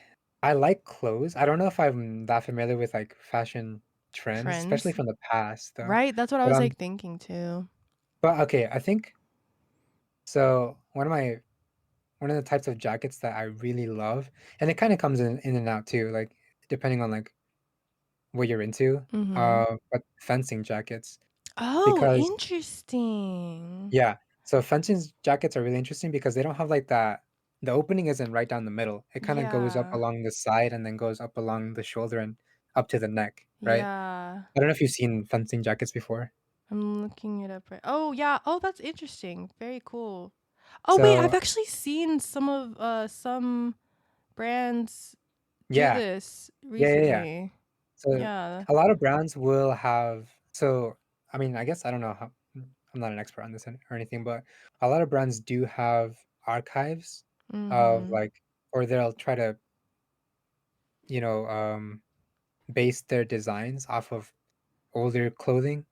I like clothes. I don't know if I'm that familiar with, like, fashion trends, especially Trends, from the past, though. right? That's what I But, was like thinking too. okay, I think so one of the types of jackets that I really love, and it kinda comes in and out too, like, depending on, like, what you're into, Mm-hmm. but fencing jackets, Oh, because interesting. yeah, so fencing jackets are really interesting because they don't have, like, that the opening isn't right down the middle. It kinda goes up Yeah. along the side and then goes up along the shoulder and up to the neck, right? Yeah. I don't know if you've seen fencing jackets before. I'm looking it up right. Oh, yeah. Oh, that's interesting. Very cool. Oh, wait, I've So actually seen some brands do yeah, this yeah, yeah, yeah. recently. So, Yeah. a lot of brands will have I mean, I guess I don't know how I'm not an expert on this or anything, but a lot of brands do have archives of, Mhm. like or they'll try to, you know, base their designs off of older clothing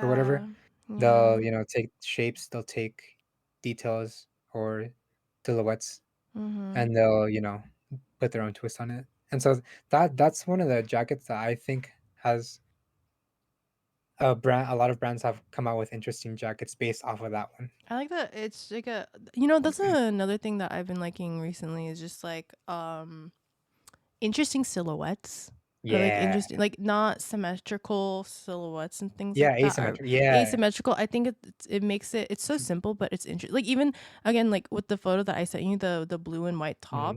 or whatever. Yeah. Yeah. They'll, take shapes, they'll take details or silhouettes Mhm. and they'll, put their own twist on it. And so that's one of the jackets that I think has a lot of brands have come out with interesting jackets based off of that one. I like that. It's like that's another thing that I've been liking recently is just like interesting silhouettes, or like Yeah. interesting, like not symmetrical silhouettes and things like Yeah, that are asymmetric. Yeah. asymmetrical. I think it makes it's so simple, but it's interesting. Like even again, like with the photo that I sent you, the blue and white Mhm. top,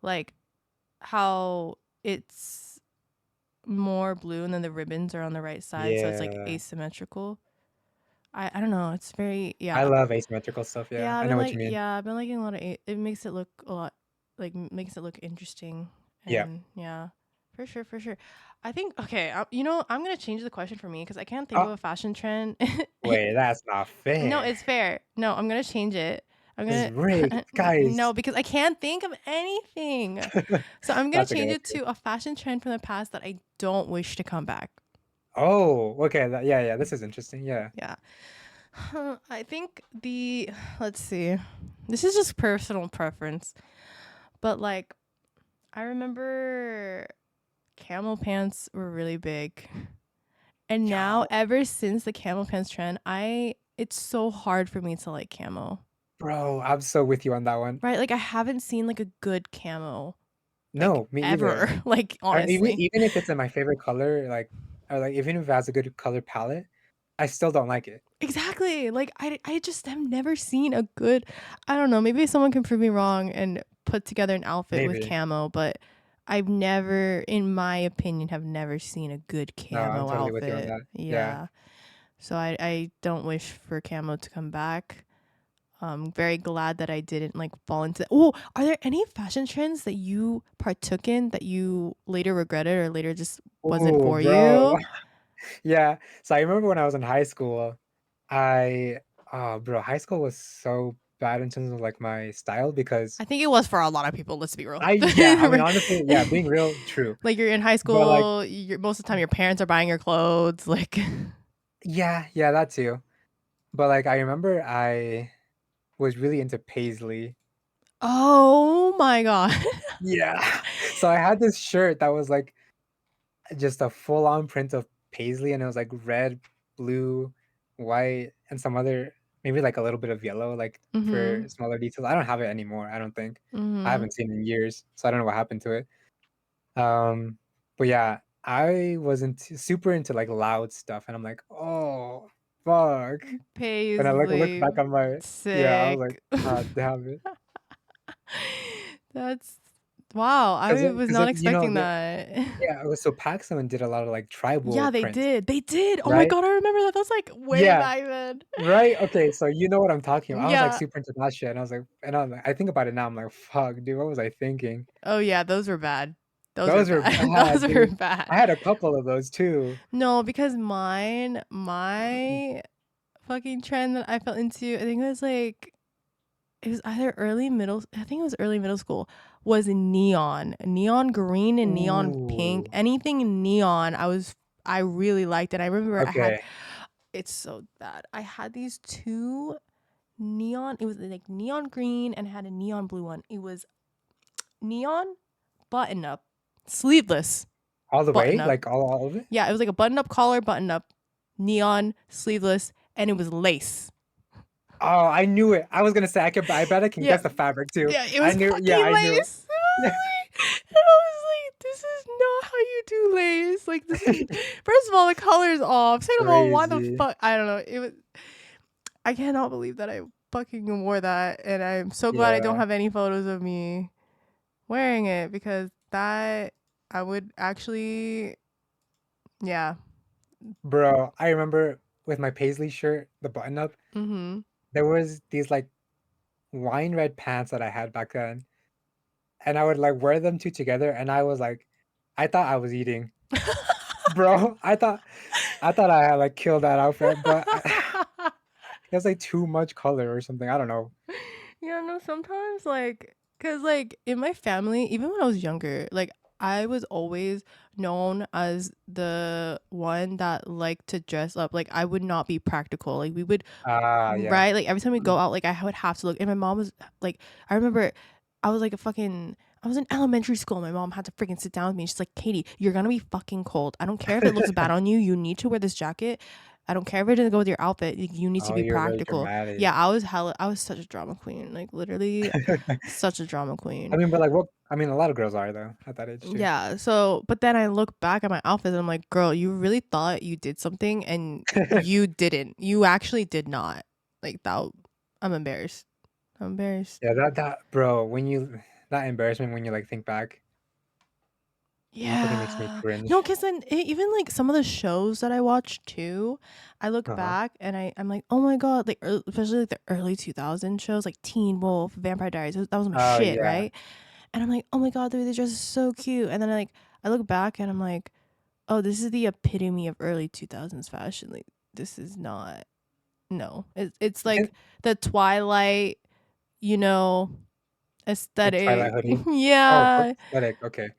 like how it's more blue and then the ribbons are on the right side, so it's like Yeah. asymmetrical. I don't know. It's very I yeah. love asymmetrical stuff, yeah. Yeah, I know what you mean. I've been liking a lot of it makes it look a lot like makes it look interesting Yeah. and yeah, for sure, for sure. I think okay, I'm gonna change the question for me because I can't think of Oh, a fashion trend. wait, that's not No, fair. it's fair. No, I'm gonna change it. I'm This is gonna rigged, guys. no because I can't think of anything. So I'm gonna That's okay, change that's it okay. to a fashion trend from the past that I don't wish to come back. Oh, okay, yeah, yeah, this is interesting, yeah. Yeah. I think let's see. This is just personal preference, but like I remember camel pants were really big. And now Yo, ever since the camel pants trend, it's so hard for me to like camo. bro, I'm so with you on that one. Right? Like I haven't seen like a good camo like No, me either. ever. Like Or even honestly. even if it's in my favorite color, like or, like, even if it has a good color palette, I still don't like it. Exactly. Like I just have never seen a good I don't know, maybe someone can prove me wrong and put together an outfit with Maybe. camo, but I've never in my opinion have never seen a good No, I'm camo totally with you on outfit. that. Yeah. Yeah. So I don't wish for camo to come back. Very glad that I didn't like fall into. Oh, are there any fashion trends that you partook in that you later regretted or later just wasn't Ooh, for bro. you? Yeah. So I remember when I was in high school, I oh, bro, high school was so bad in terms of, like, my style because I think it was for a lot of people. Let's be real. I mean, honestly, yeah, being real, true. Like you're in high But, like school, you're most of the time your parents are buying your clothes. Like, yeah, yeah, that too. But, like, I remember I was really into paisley. oh my god. Yeah. So I had this shirt that was, like, just a full-on print of paisley, and it was, like, red, blue, white, and some other maybe, like, a little bit of yellow, like, for Mhm. smaller details. I don't have it anymore, I don't think. I Mhm. haven't seen it in years, so I don't know what happened to it. Um, but yeah, I was into super into, like, loud stuff, and I'm like, "Oh, fuck." When I look Paisley. back on my yeah, I was like, Sick. "God damn it." That's wow. 'Cause I it was 'cause not it expecting that. yeah, it was so Paxson did a lot of, like, tribal Yeah, they prints, did. They did. Oh my right? god, I remember that. That was like way Yeah, back then. right? Okay, so you know what I'm talking about. I was, like, Yeah. super into that shit, and I was like I think about it now, I'm like, "Fuck, dude, what was I thinking?" Oh yeah, those were bad. Those were Those were bad. Those bad, were dude. bad. I had a couple of those too. No, because my fucking trend that I fell into, I think it was like it was either I think it was early middle school, was neon green and neon pink. Ooh, Anything in neon, I really liked it. I remember okay. it's so bad. I had these two neon, it was like neon green and had a neon blue one. It was neon button up, sleeveless All the button way? up. Like, all of it? Yeah, it was like a button up collar, button up, neon, sleeveless, and it was lace. Oh, I knew it. I was gonna say I bet I can Yeah, guess the fabric too. yeah, it was Yeah, fucking I knew. lace. And I was like, this is not how you do lace. Like, this is, first of all, the color is off. Second of all, why the Crazy. fuck? I don't know. I cannot believe that I fucking wore that. And I'm so glad I don't Yeah. have any photos of me wearing it because I would actually, yeah. Bro, I remember with my paisley shirt, the button up, Mm there was these, like, wine red pants that I had back then, and I would, like, wear them 2 together, and I was like I thought I was eating. Bro, I thought I had, like, killed that outfit, but I hmm. it was, like, too much color or something, I don't know. Yeah, no, sometimes like, cause like in my family, even when I was younger, like I was always known as the one that liked to dress up. Like I would not be practical. Like we would, Ah, yeah. right? Like every time we go out, like I would have to look. And my mom was like, I remember. I was like I was in elementary school. My mom had to freaking sit down with me. She's like, Katie, you're gonna be fucking cold. I don't care if it looks bad on you. You need to wear this jacket. I don't care if it doesn't go with your outfit. You need to Oh, be you're very practical. dramatic. Yeah, I was such a drama queen. Like literally such a drama I queen. mean, but like, what? I mean, a lot of girls are though at that age too. Yeah. So, but then I look back at my outfits and I'm like, girl, you really thought you did something and you didn't. You actually did not. Like that. I'm embarrassed. I'm embarrassed. Yeah, that bro, when you that embarrassment when you like think back, fucking makes me Yeah. No, cringe. because then even like some of the shows that I watched too, I look Uh-huh. back and I'm like, oh my God, like especially like the early 2000 shows like Teen Wolf, Vampire Diaries, that was my Oh shit, yeah. right? And I'm like, oh my God, the way they dress is so cute. And then I look back and I'm like, oh, this is the epitome of early 2000s fashion. Like, this is not, no. It's like Didn't the Twilight, you know, the Twilight aesthetic. hoodie? Oh, Yeah. aesthetic. Okay.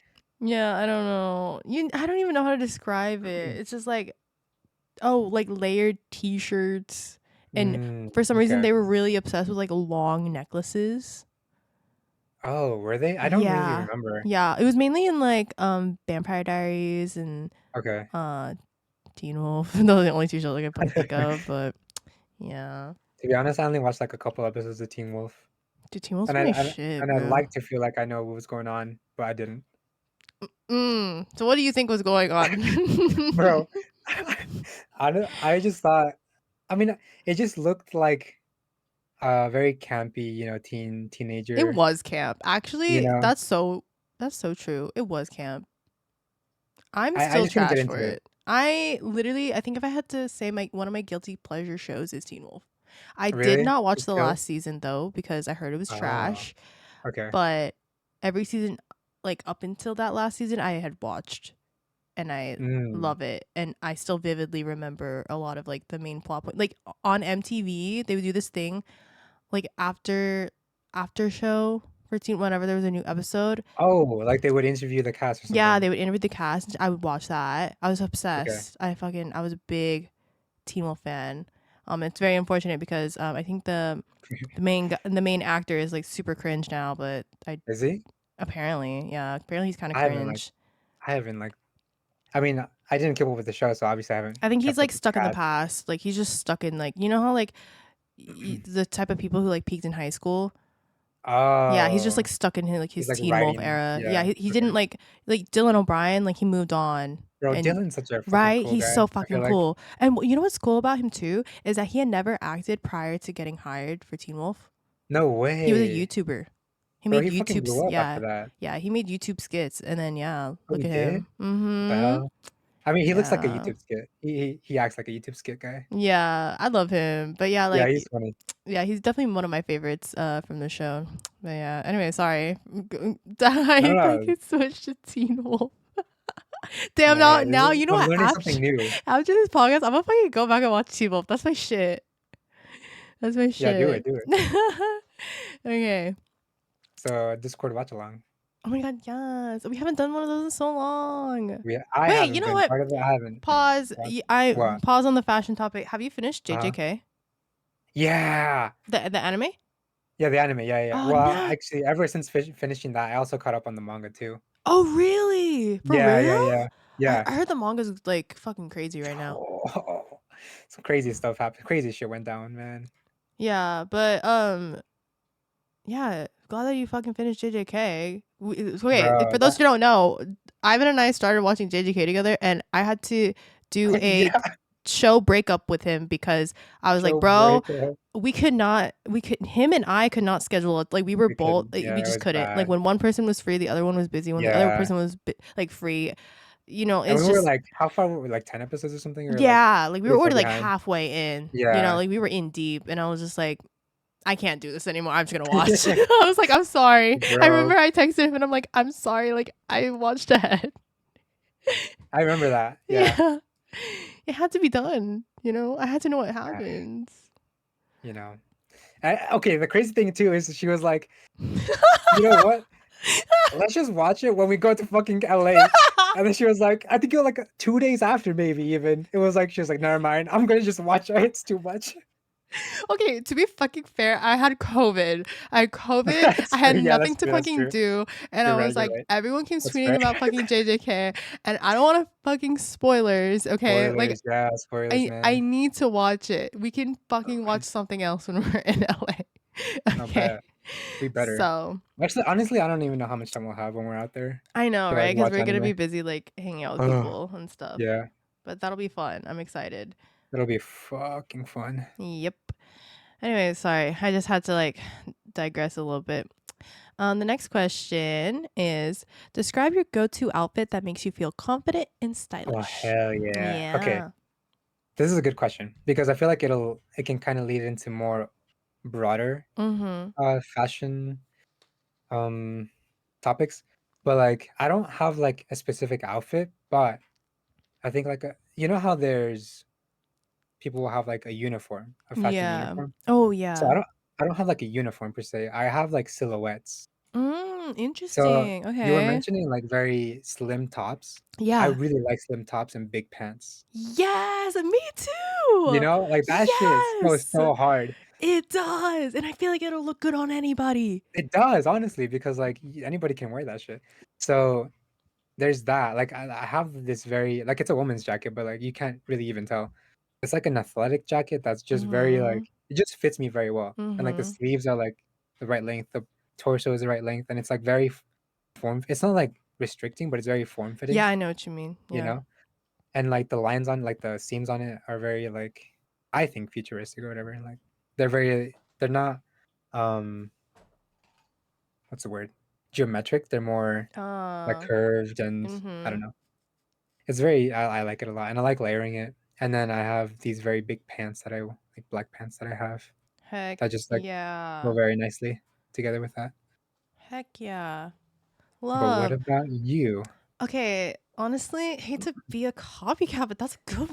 Yeah, I don't know. I don't even know how to describe it. It's just like, oh, like layered t-shirts. And Mm, for some reason okay. they were really obsessed with like long necklaces. Oh, were they? I don't really Yeah. remember. Yeah. It was mainly in like Vampire Diaries and Okay. uh Teen Wolf. Those are the only two shows I can probably think of, but yeah. To be honest, I only watched like a couple episodes of Teen Wolf, Dude, Teen Wolf's and I my and, shit, and I bro. like to feel like I know what was going on, but I didn't. So what do you think was going on? Bro, I just thought. I mean, it just looked like a very campy, It teenager. was camp. You Actually, know, that's so true. It was camp. I'm I still just couldn't get trash into for it. it. I think if I had to say my one of my guilty pleasure shows is Teen Wolf. I did Really? not watch the Still? last season though because I heard it was Oh, trash, okay. but every season like up until that last season I had watched and I Mm. love it and I still vividly remember a lot of like the main plot point. Like on MTV, they would do this thing like after show for Teen whenever there was a new episode. Oh, like they would interview the cast or Yeah, something. they would interview the cast. I would watch that. I was Okay. obsessed. I was a big Teen Wolf fan. It's very unfortunate because I think the main actor is like super cringe now, but I Is he? apparently he's kind of I haven't like cringe. I haven't like I mean, I didn't keep up with the show, so obviously I haven't I think he's kept up like with the stuck in the cast. past. Like he's just stuck in like you know how like the type of people who like peaked in high school. Yeah, he's just Oh, like stuck in he's his like Teen Wolf writing. era. Yeah, Yeah. he didn't Okay. like Dylan O'Brien. Like he moved on, Bro, and Dylan's such a fucking right, cool he's guy. so I feel fucking like. cool. And you know what's cool about him too is that he had never acted prior to getting hired for Teen Wolf. No He was a way. YouTuber. He Bro, made he fucking YouTube's blew up after yeah, that. yeah. He made YouTube skits, and then yeah, Oh, look he at did? him. What the Mm-hmm. hell? I mean, he looks like a Yeah, YouTube skit. He acts like a YouTube skit guy. yeah. I love him, but yeah, Yeah, like he's funny. yeah, he's definitely one of my favorites from the show. But yeah. Anyway, sorry. I don't I know. fucking switched to Teen Wolf. Damn. Man, Now you know I'm what? learning something new. After this podcast, I'm gonna fucking go back and watch Teen Wolf. That's my shit. That's my Yeah, do shit. it, do it. Okay. So Discord watch along. Oh my god, yes. We haven't done one of those in so long. I Wait, you haven't know been what? part of it. I haven't Pause. watched I what? pause on the fashion topic. Have you finished Uh JJK? yeah. The anime? Yeah, the anime. Yeah, yeah. Oh Well, no. actually, ever since finishing that, I also caught up on the manga too. Oh really? For Yeah, real? yeah, yeah. Yeah. I heard the manga's like fucking crazy right now. Oh, some crazy stuff happened. Crazy shit went down, man. Yeah, but yeah, glad that you fucking finished JJK. Okay, Bro, for those who don't know, Ivan and I started watching JJK together, and I had to do a yeah, show breakup with him because I was like, show bro, breakup. him and I could not schedule it. Like we were We both, couldn't. like, Yeah, we it just was couldn't. Like bad. when one person was free, the other one was busy. When the other Yeah. person was like free, you know, And it's we were just like, how far were we? Like 10 episodes or something? Or like yeah. Like we were pretty far already like behind. halfway in, you know, Yeah. like we were in deep, and I was just like, I can't do this anymore. I'm just gonna watch. I was like, I'm sorry. I Bro, remember I texted him and I'm like, I'm sorry. Like I watched ahead. I remember that. Yeah. Yeah. It had to be done. You know, I had to know what Yeah. happens. You know. Okay, the crazy thing too is she was like, you know what? Let's just watch it when we go to fucking LA. And then she was like, I think it was like 2 days after, maybe even. It was like, she was like, never mind. I'm gonna just watch it. It's too much. Okay, to be fucking fair, I had COVID. I That's had true. Yeah, nothing that's to true. That's fucking true. do. And I was You're like, right. everyone keeps That's fair. tweeting about fucking JJK. And I don't want to fucking spoilers, okay? Like, Spoilers. Yeah, spoilers, I man. need to watch it. We can fucking watch something else when we're in LA. I'll Okay. bet. We better. So, Actually, honestly, I don't even know how much time we'll have when we're out there I know, to like right? Because watch we're going to anime. be busy, like, hanging out with Oh, people and stuff. yeah. But that'll be fun. I'm excited. It'll be fucking fun. Yep. Anyway, sorry. I just had to, like, digress a little bit. The next question is describe your go-to outfit that makes you feel confident and Oh, stylish. hell yeah. Okay. Yeah. This is a good question because I feel like it can kind of lead into more broader Mhm. fashion um topics. But like I don't have like a specific outfit, but I think like you know how there's people will have like a uniform, a fashion Yeah. uniform. Oh, So yeah. I don't have like a uniform per se. I have like silhouettes. So Interesting. you were Okay. mentioning like very slim tops. I Yeah. really like slim tops and big pants. Yes, me You too. know, like that shit goes Yes. so hard. It does. And I feel like it'll look good on anybody. It does, honestly, because like anybody can wear that shit. So there's that. Like I have this very like it's a woman's jacket, but like you can't really even tell. It's like an athletic jacket that's just very Mhm. like it just fits me very well. And like the Mhm. sleeves are like the right length, the torso is the right length, and it's like very form. It's not like restricting, but it's very form fitting, Yeah, I know what you mean. you Yeah. know. And like the lines on like the seams on it are very like I think futuristic or whatever. Like they're not um what's the word? Geometric. They're more like Uh, curved and I don't mhm. know. It's very I like it a lot and I like layering it. And then I have these very big pants that I like black pants that I have Heck that just like go yeah. very nicely together with that. Heck yeah. But what Love. about you? Okay, honestly, hate to be a copycat, but that's a good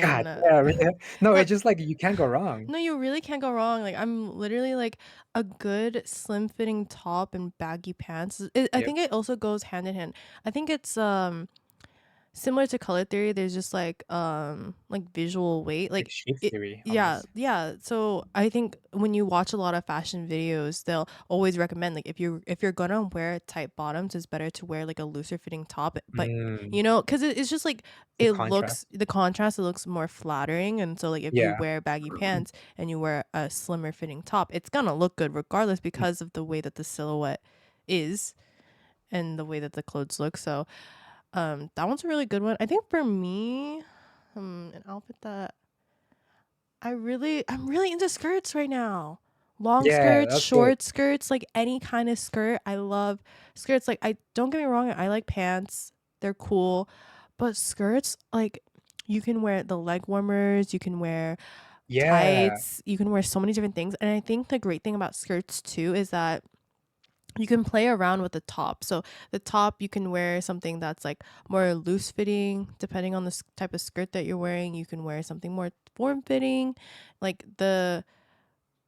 God one. damn, yeah. No, Uh, it's just like you can't go wrong. no, you really can't go wrong. Like I'm literally like a good slim fitting top and baggy pants. I Yep. think it also goes hand in hand. I think it's similar to color theory. There's just like visual weight, Like like shape it. theory Yeah, almost. yeah. So I think when you watch a lot of fashion videos, they'll always recommend like if you're gonna wear tight bottoms, it's better to wear like a looser fitting top. But Mm, because it's just like the it contrast. looks the contrast. It looks more flattering, and so like if you Yeah. wear baggy pants and you wear a slimmer fitting top, it's gonna look good regardless Mm, because of the way that the silhouette is and the way that the clothes look. So that one's a really good one. I think for me, an outfit that I'm really into skirts right now. Long yeah, skirts, that's good. short skirts, like any kind of skirt. I love skirts. Like I don't get me wrong, I like pants. They're cool. But skirts, like you can wear the leg warmers, you can wear Yeah. tights, you can wear so many different things. And I think the great thing about skirts too is that you can play around with the top. So the top, you can wear something that's like more loose fitting, depending on the type of skirt that you're wearing. You can wear something more form fitting. Like the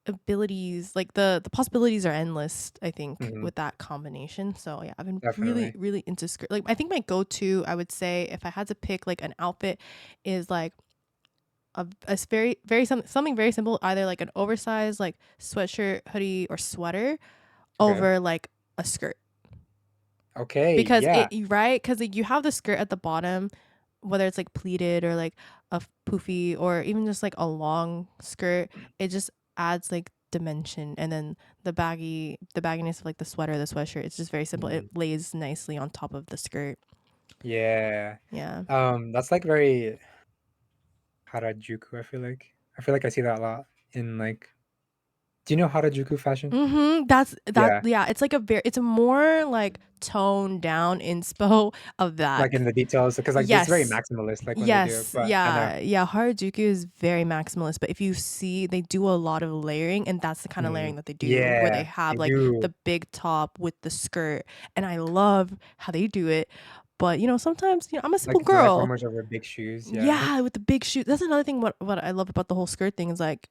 abilities, like the possibilities are endless. I think Mhm, with that combination. So yeah, I've been really definitely. really into skirt. Like I think my go to, I would say, if I had to pick like an outfit, is like a very something very simple, either like an oversized like sweatshirt, hoodie, or sweater Okay. over like a skirt, Okay, because yeah. right, because like you have the skirt at the bottom, whether it's like pleated or like a poofy or even just like a long skirt. It just adds like dimension, and then the bagginess of like the sweater, the sweatshirt, it's just very simple. It Mhm. lays nicely on top of the skirt. Yeah. Yeah. That's like very Harajuku, I feel like. I feel like I see that a lot in like do you know Harajuku fashion? That's that. Yeah, Yeah, it's like it's a more like toned down inspo of like that. in the details because like it's very Yes. maximalist like when they do it, Yes, but I know. yeah, yeah. Harajuku is very maximalist, but if you see, they do a lot of layering, and that's the kind of Mhm. layering that they do, where they Yeah, have they like do. the big top with the skirt, and I love how they do it. But sometimes I'm a Like simple the leg girl. warmers over big shoes, yeah. Yeah, with the big shoes. That's another thing. What I love about the whole skirt thing is like,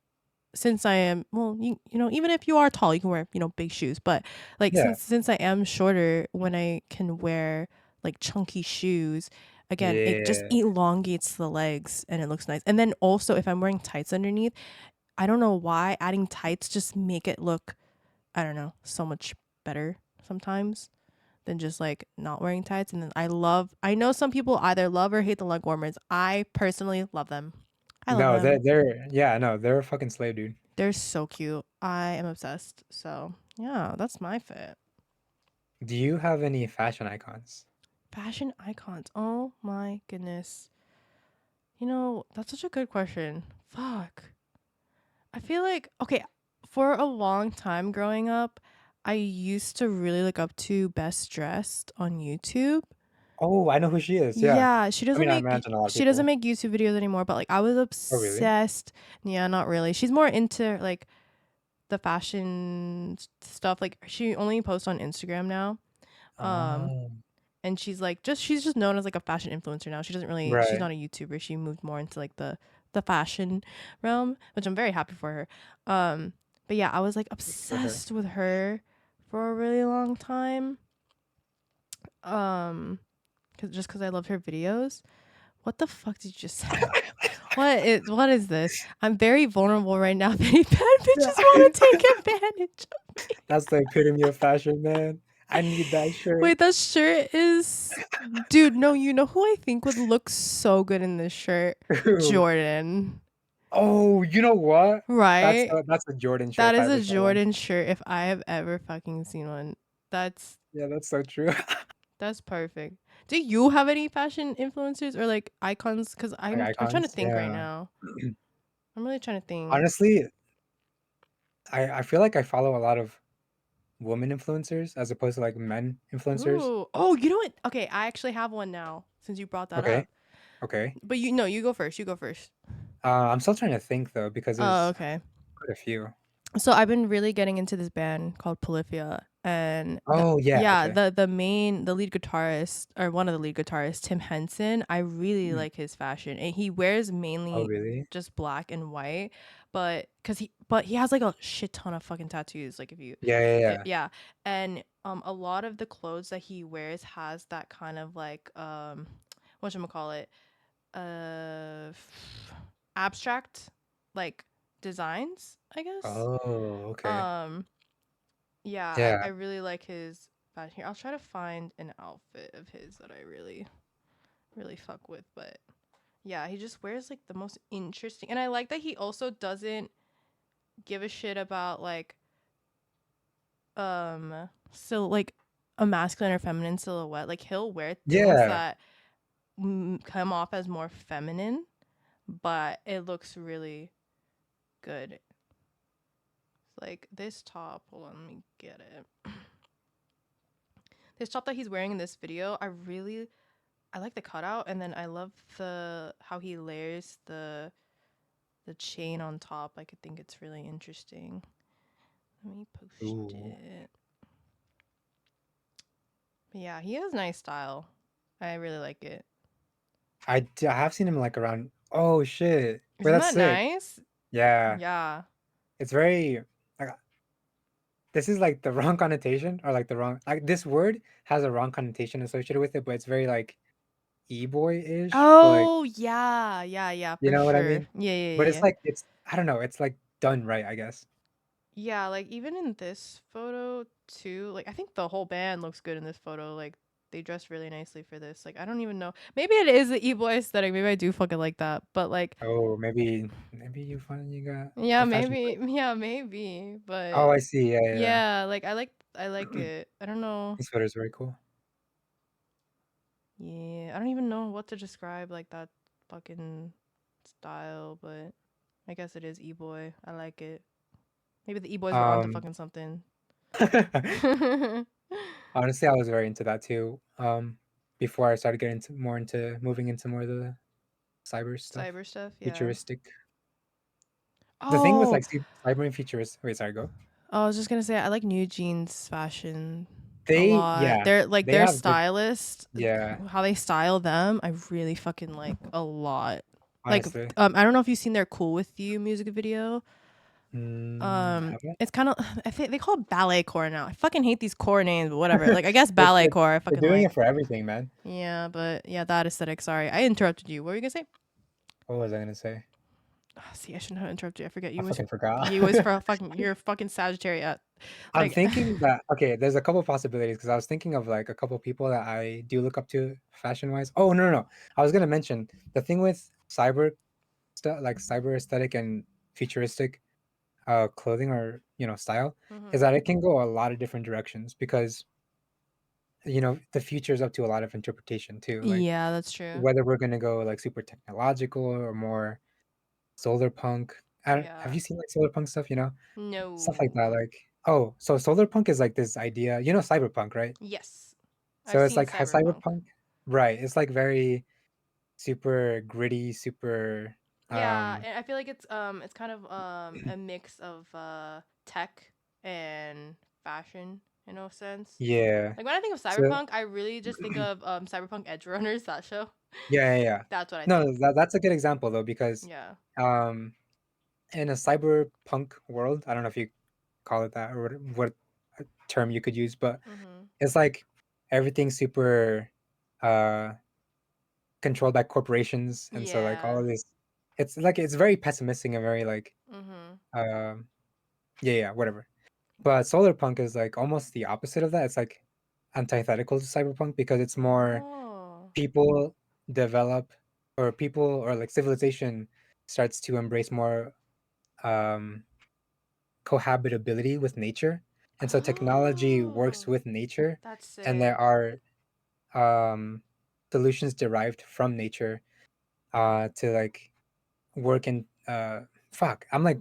since I am, well, even if you are tall, you can wear big shoes. But like Yeah. since I am shorter, when I can wear like chunky shoes, again, it just Yeah. elongates the legs and it looks nice. And then also if I'm wearing tights underneath, I don't know why adding tights just make it look, I don't know, so much better sometimes than just like not wearing tights. And then I know some people either love or hate the leg warmers. I personally love them. I love No, them. yeah, no, they're a fucking slave, dude. They're so cute. I am obsessed. So yeah, that's my fit. Do you have any fashion icons? Fashion icons. Oh my goodness. You know, that's such a good question. Fuck. I feel like, okay, for a long time growing up, I used to really look up to Best Dressed on YouTube. Oh, I know who she is. Yeah. Yeah, I mean, I imagine a lot of she doesn't people. make YouTube videos anymore, but like I was Oh, really? obsessed. Yeah, not really. She's more into like the fashion stuff. Like she only posts on Instagram now. Um Oh, and she's just known as like a fashion influencer now. She's right. not a YouTuber. She moved more into like the fashion realm, which I'm very happy for her. But yeah, I was like Good for her. obsessed with her for a really long time. Um cuz I loved her videos. What the fuck did you just say? What is this? I'm very vulnerable right now. If any bad Yeah. bitches want to take advantage. That's the epitome of fashion, man. I need that shirt. Wait, that shirt is, dude, no, you know who I think would look so good in this shirt? Ooh. Jordan. Oh, you know what? Right? That's a Jordan shirt That if I is ever a saw one. Jordan shirt if I have ever fucking seen one. That's Yeah, that's so true. that's perfect. Do you have any fashion influencers or like icons? Cause Like I'm trying to icons. think right Yeah. now. I'm really trying to think. Honestly, I feel like I follow a lot of women influencers as opposed to like men influencers. Ooh. Oh, you know what? Okay, I actually have one now since you brought that Okay. up. Okay. But you no, you go first. You go first. I'm still trying to think though because Oh, there's okay. quite a few. So I've been really getting into this band called Polyphia, and Oh yeah. Okay. the lead guitarist, or one of the lead guitarists, Tim Henson. I really Hmm. like his fashion, and he wears Oh mainly really? just black and white, but he has like a shit ton of fucking tattoos. Like if you, Yeah. Yeah. Yeah. yeah, and a lot of the clothes that he wears has that kind of like what call it, uh abstract like designs, I guess. Oh. Okay. um yeah, I Yeah. really like his fashion. Here, I'll try to find an outfit of his that I really really fuck with. But yeah, he just wears like the most interesting, and I like that he also doesn't give a shit about like so like a masculine or feminine silhouette. Like he'll wear things Yeah. that come off as more feminine, but it looks really good. Like this top, hold on, let me get it. This top that he's wearing in this video, I like the cutout, and then I love the how he layers the chain on top. Like I think it's really interesting. Let me post Ooh. it. But yeah, he has nice style. I really like it. I have seen him like around. Oh shit! Wait, Isn't that's that sick. nice? Yeah, Yeah. it's very like this is like the wrong connotation or like the wrong like this word has a wrong connotation associated with it, but it's very like e-boy ish. But like Oh yeah, yeah, yeah, you for know what I sure. mean? Yeah, yeah, But yeah, it's yeah. like it's I don't know. It's like done right, I guess. Yeah, like even in this photo too, like I think the whole band looks good in this photo. Like they dressed really nicely for this. Like I don't even know. Maybe it is the e-boy aesthetic. Maybe I do fucking like that. But like Oh, maybe you find you got yeah, a fashion maybe point. yeah, maybe. Oh, But I see. Yeah, yeah. yeah, like I like Yeah. it. I don't know. This photo is very cool. Yeah, I don't even know what to describe like that fucking style, but I guess it is e-boy. I like it. Maybe the e-boys were onto Um, fucking something. honestly, I was very into that too. Before I started getting moving into more of the cyber stuff, Cyber stuff, yeah. futuristic. The thing with Oh, like cyber and futurist. Wait, sorry, go. I was just gonna say I like New Jeans fashion a lot. Yeah, They're like they their have good. stylist, Yeah, how they style them, I really fucking like a lot. Like honestly. I don't know if you've seen their "Cool with You" music video. Have I? It's kind of I think they call it ballet core now. I fucking hate these core names, but whatever. Like I guess ballet They're, core I they're fucking doing like. it for everything, man. Yeah, but yeah, that aesthetic. Sorry, I interrupted you. What were you gonna say? What was I gonna say? See, I shouldn't have interrupted you. I forget I you was fucking forgot. you was for a fucking you're a fucking Sagittarius. I'm Like, thinking that okay, there's a couple possibilities because I was thinking of like a couple people that I do look up to fashion wise. Oh no, no, no. I was gonna mention the thing with cyber stuff, like cyber aesthetic and futuristic clothing or style, is hmm that it can go a lot of different directions because the future is up to a lot of interpretation too. Like yeah, that's true. whether we're gonna go like super technological or more solar punk. Have Yeah. you seen like solar punk stuff? Stuff like No. that. Like oh, so solar punk is like this idea. Cyberpunk, right? Yes, I've So it's seen like has Cyberpunk. cyberpunk, right? It's like very super gritty, super Yeah, um and I feel like it's kind of a mix of tech and fashion in a sense. yeah. Like when I think of So cyberpunk, I really just think of Cyberpunk Edge Runners, that show. yeah, yeah, yeah. That's what I No, think. that's a good example though because Yeah. um in a cyberpunk world, I don't know if you call it that or what term you could use, but Mhm. it's like everything's super uh controlled by corporations, and so like all Yeah. of this, it's like it's very pessimistic and very like Mhm. um yeah, yeah, whatever. But solar punk is like almost the opposite of that. It's like antithetical to cyberpunk because it's more Oh. people develop or people or like civilization starts to embrace more um cohabitability with nature. And so technology works Oh. with nature, That's and there sick. are um solutions derived from nature to like work in fuck. I'm like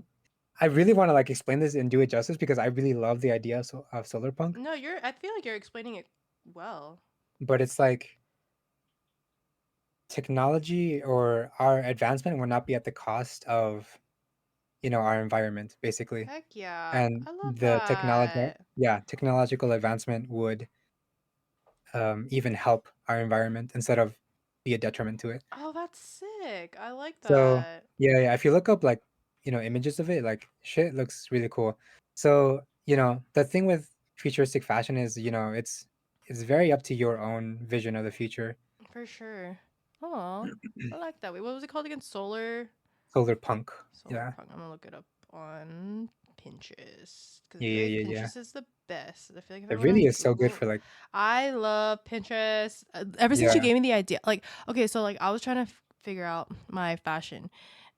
I really want to like explain this and do it justice because I really love the idea of solar punk, No, I feel like you're explaining it well. but it's like technology or our advancement will not be at the cost of our environment basically. Heck yeah. And I love the technology, that. yeah, technological advancement would even help our environment instead of be a detriment to it. Oh, that's sick. I like So that. yeah, yeah, if you look up like images of it, like shit looks really cool. So the thing with futuristic fashion is it's very up to your own vision of the future. For sure. Oh, I like that. Wait, what was it called again? Solar punk. Solar Yeah. Punk. I'm gonna look it up on Pinterest because I Yeah, feel yeah, like yeah, yeah. Pinterest is the best. I feel like if I It went really on is so good Google, for like I love Pinterest. Ever since you yeah. gave me the idea, like, okay, so like I was trying to figure out my fashion,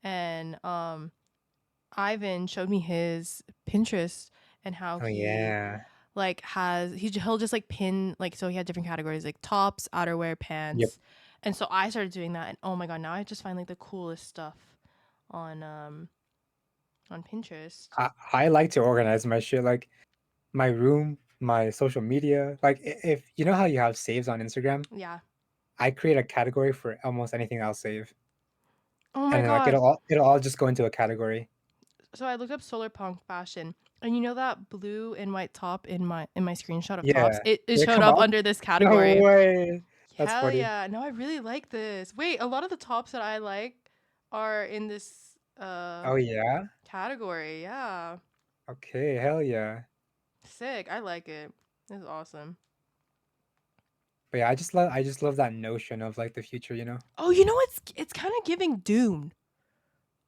and Ivan showed me his Pinterest and how Oh he yeah. like he'll just like pin, like, so he had different categories like tops, outerwear, Yep. pants, and so I started doing that, and oh my god, now I just find like the coolest stuff on Pinterest. I like to organize my shit, like my room, my social media. Like if you know how you have saves on Instagram, Yeah. I create a category for almost anything I'll save. Oh my And then like god. it'll all just go into a category. So I looked up solar punk fashion, and you know that blue and white top in my screenshot of tops? Yeah. It Did it showed come up up? under this No category. way. That's Hell funny. yeah. No, I really like this. Wait, a lot of the tops that I like are in this Oh yeah? category. Yeah. Okay, hell yeah. Sick. I like it. This is awesome. But yeah, I just love that notion of like the future. Oh, you know it's kind of giving Dune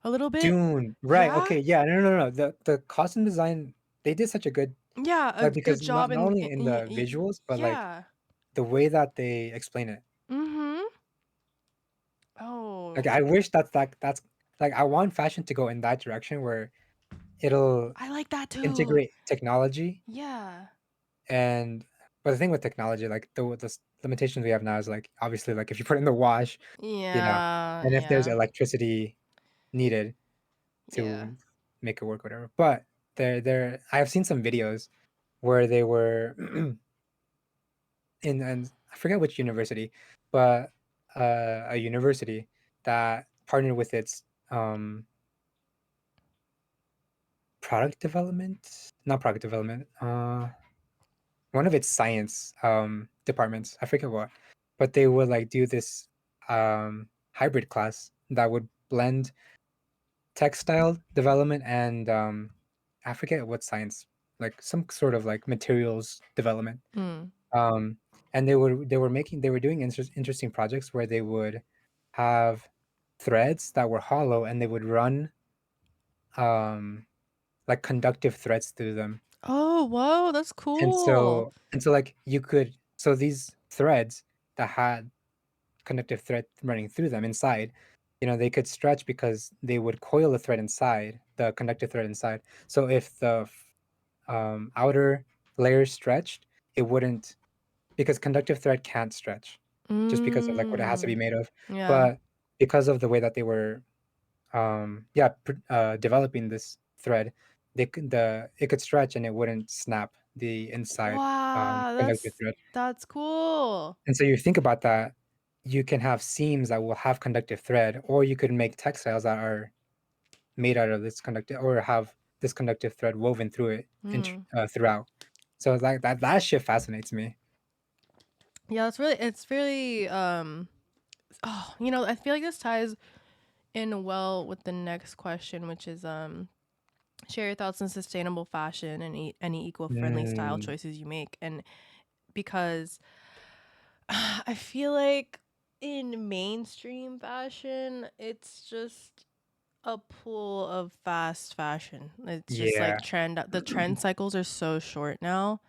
a little bit. Dune. Right. Yeah? Okay. Yeah. No, no, no. The costume design, they did such a good Yeah, a like good because not job not only in the in visuals, but like yeah. the way that they explain it. Mhm. Like Oh, I wish that's like I want fashion to go in that direction where it'll I like that too. integrate technology Yeah. and but the thing with technology, like the limitations we have now is like obviously like if you put it in the wash, you know, Yeah, and if there's yeah, electricity needed yeah. to make it work, whatever. But there I have seen some videos where they were in and I forget which university, but a university that partnered with its product development, not product development, one of its science departments. I forget what, but they would like do this hybrid class that would blend textile development and I forget what science, like some sort of like materials development. Mm. And they were doing interesting projects where they would have threads that were hollow, and they would run um like conductive threads through them. Oh, whoa, that's And cool. so like you could, so these threads that had conductive thread running through them inside, they could stretch because they would coil the thread inside, the conductive thread inside. So if the outer layer stretched, it wouldn't, because conductive thread can't stretch just because of like what it has to be Mm. made of. Yeah. But because of the way that they were, yeah, developing this thread, it could stretch and it wouldn't snap the inside Wow, conductive thread. that's cool. And so you think about that, you can have seams that will have conductive thread, or you could make textiles that are made out of this conductive, or have this conductive thread woven through it Mm. throughout. So like that shit fascinates me. Yeah, it's really oh, I feel like this ties in well with the next question, which is share your thoughts on sustainable fashion and any eco-friendly style Mm, choices you make. And because I feel like in mainstream fashion, it's just a pool of fast fashion. It's just like yeah. the trend cycles are so short now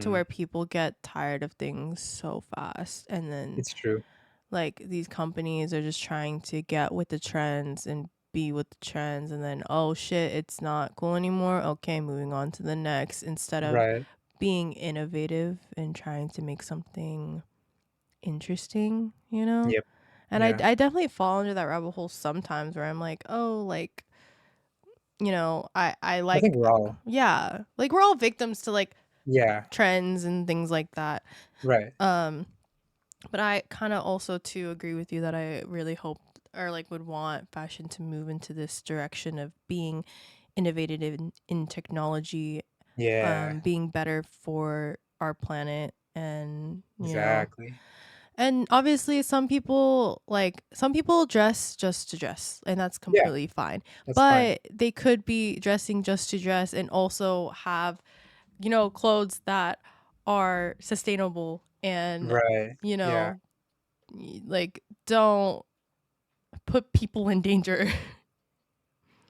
to Mhm. where people get tired of things so fast. And then It's true. like these companies are just trying to get with the trends and be with the trends, and then oh shit, it's not cool anymore. Okay, moving on to the next, instead of Right. being innovative and trying to make something interesting. Yep. And I, Yeah. I definitely fall into that rabbit hole sometimes where I'm like, oh, like, I I like, think we're all, yeah, like we're all victims to like yeah, trends and things like that. right. Um, but I kind of also too agree with you that I really hope or like would want fashion to move into this direction of being innovative in technology, Yeah, being better for our planet, and exactly. and obviously some people dress just to dress, and that's Yeah, completely fine. that's fine. But they could be dressing just to dress and also have, clothes that are sustainable and, Right. you Yeah. know, like don't put people in danger.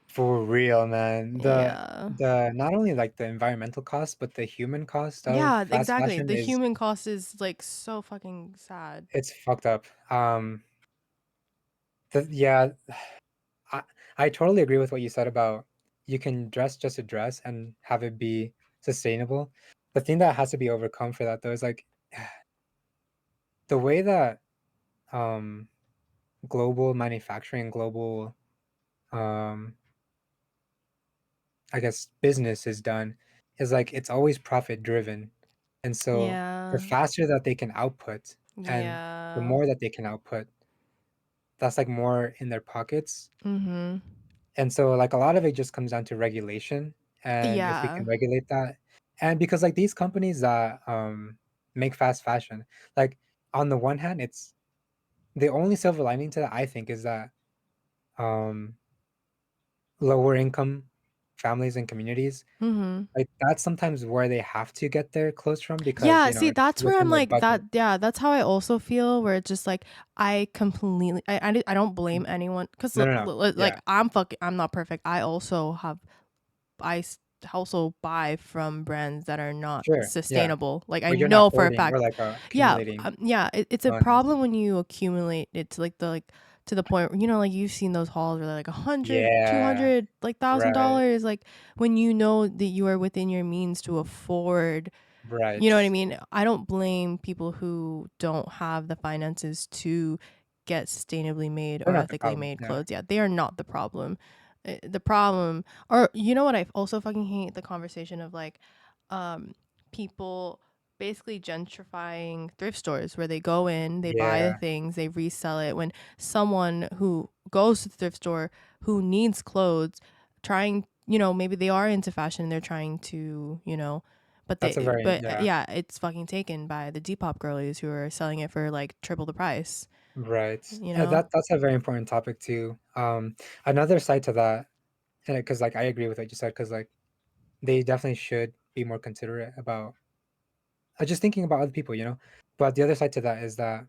For real, man. The Yeah. the not only like the environmental cost, but the human cost of Yeah, fast exactly. fashion The is, human cost is like so fucking sad. it's fucked up. Yeah, I I totally agree with what you said about you can dress just a dress and have it be sustainable. The thing that has to be overcome for that though is like the way that um global manufacturing, global um I guess business is done is like it's always profit driven. And so the Yeah. faster that they can output and the Yeah. more that they can output, that's like more in their pockets. Mhm. And so like a lot of it just comes down to regulation, and if we Yeah. can regulate that. And because like these companies that make fast fashion, like on the one hand, it's the only silver lining to that I think is that um lower income families and communities, Mhm. like that's sometimes where they have to get their clothes from because, Yeah, see, it's that's where within I'm their like that. budget. Yeah, that's how I also feel. Where it's just like I don't blame anyone because No, no, no. like Yeah. I'm not perfect. I also buy from brands that are not Sure. Yeah. sustainable. Like I But you're not know for a hoarding or fact. like, Yeah, accumulating yeah. It's a funds. problem when you accumulate it to like to the point where, like you've seen those hauls where they're like 100, Yeah. 200, like thousand Right. dollars. Like when you know that you are within your means to afford, you know what I Right. mean? I don't blame people who don't have the finances to get sustainably made They're or not the ethically problem. made Yeah. clothes. Yeah, they are not the problem. The problem, or you know what I also fucking hate the conversation of like, um, people basically gentrifying thrift stores where they go in, they buy the Yeah. things, they resell it. When someone who goes to the thrift store who needs clothes, trying, maybe they are into fashion, they're trying to, but That's a very, yeah. yeah, it's fucking taken by the Depop girlies who are selling it for like triple the price, Right. you And know? that's a very important topic too. Another side to that, and because like I agree with what you said, because like they definitely should be more considerate about just thinking about other people. But the other side to that is that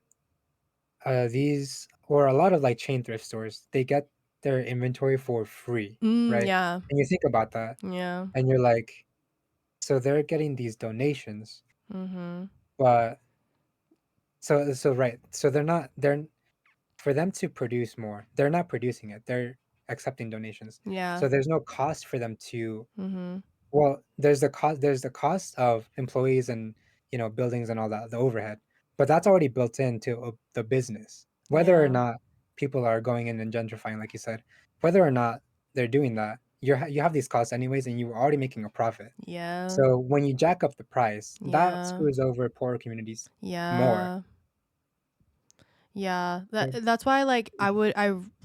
these or a lot of like chain thrift stores, they get their inventory for free, right? Yeah. And you think about that, Yeah. and you're like, so they're getting these donations, Mhm. but right, so they're for them to produce more, they're not producing it, they're accepting donations. Yeah. So there's no cost for them to Mhm. well, there's the cost of employees and, buildings and all that, the overhead, but that's already built into, the business. Whether or Yeah. not people are going in and gentrifying, like you said, whether or not they're doing that, you have these costs anyways, and you're already making a profit. Yeah. So when you jack up the price, that Yeah. screws over poorer communities more. Yeah. Yeah, Yeah. that's why like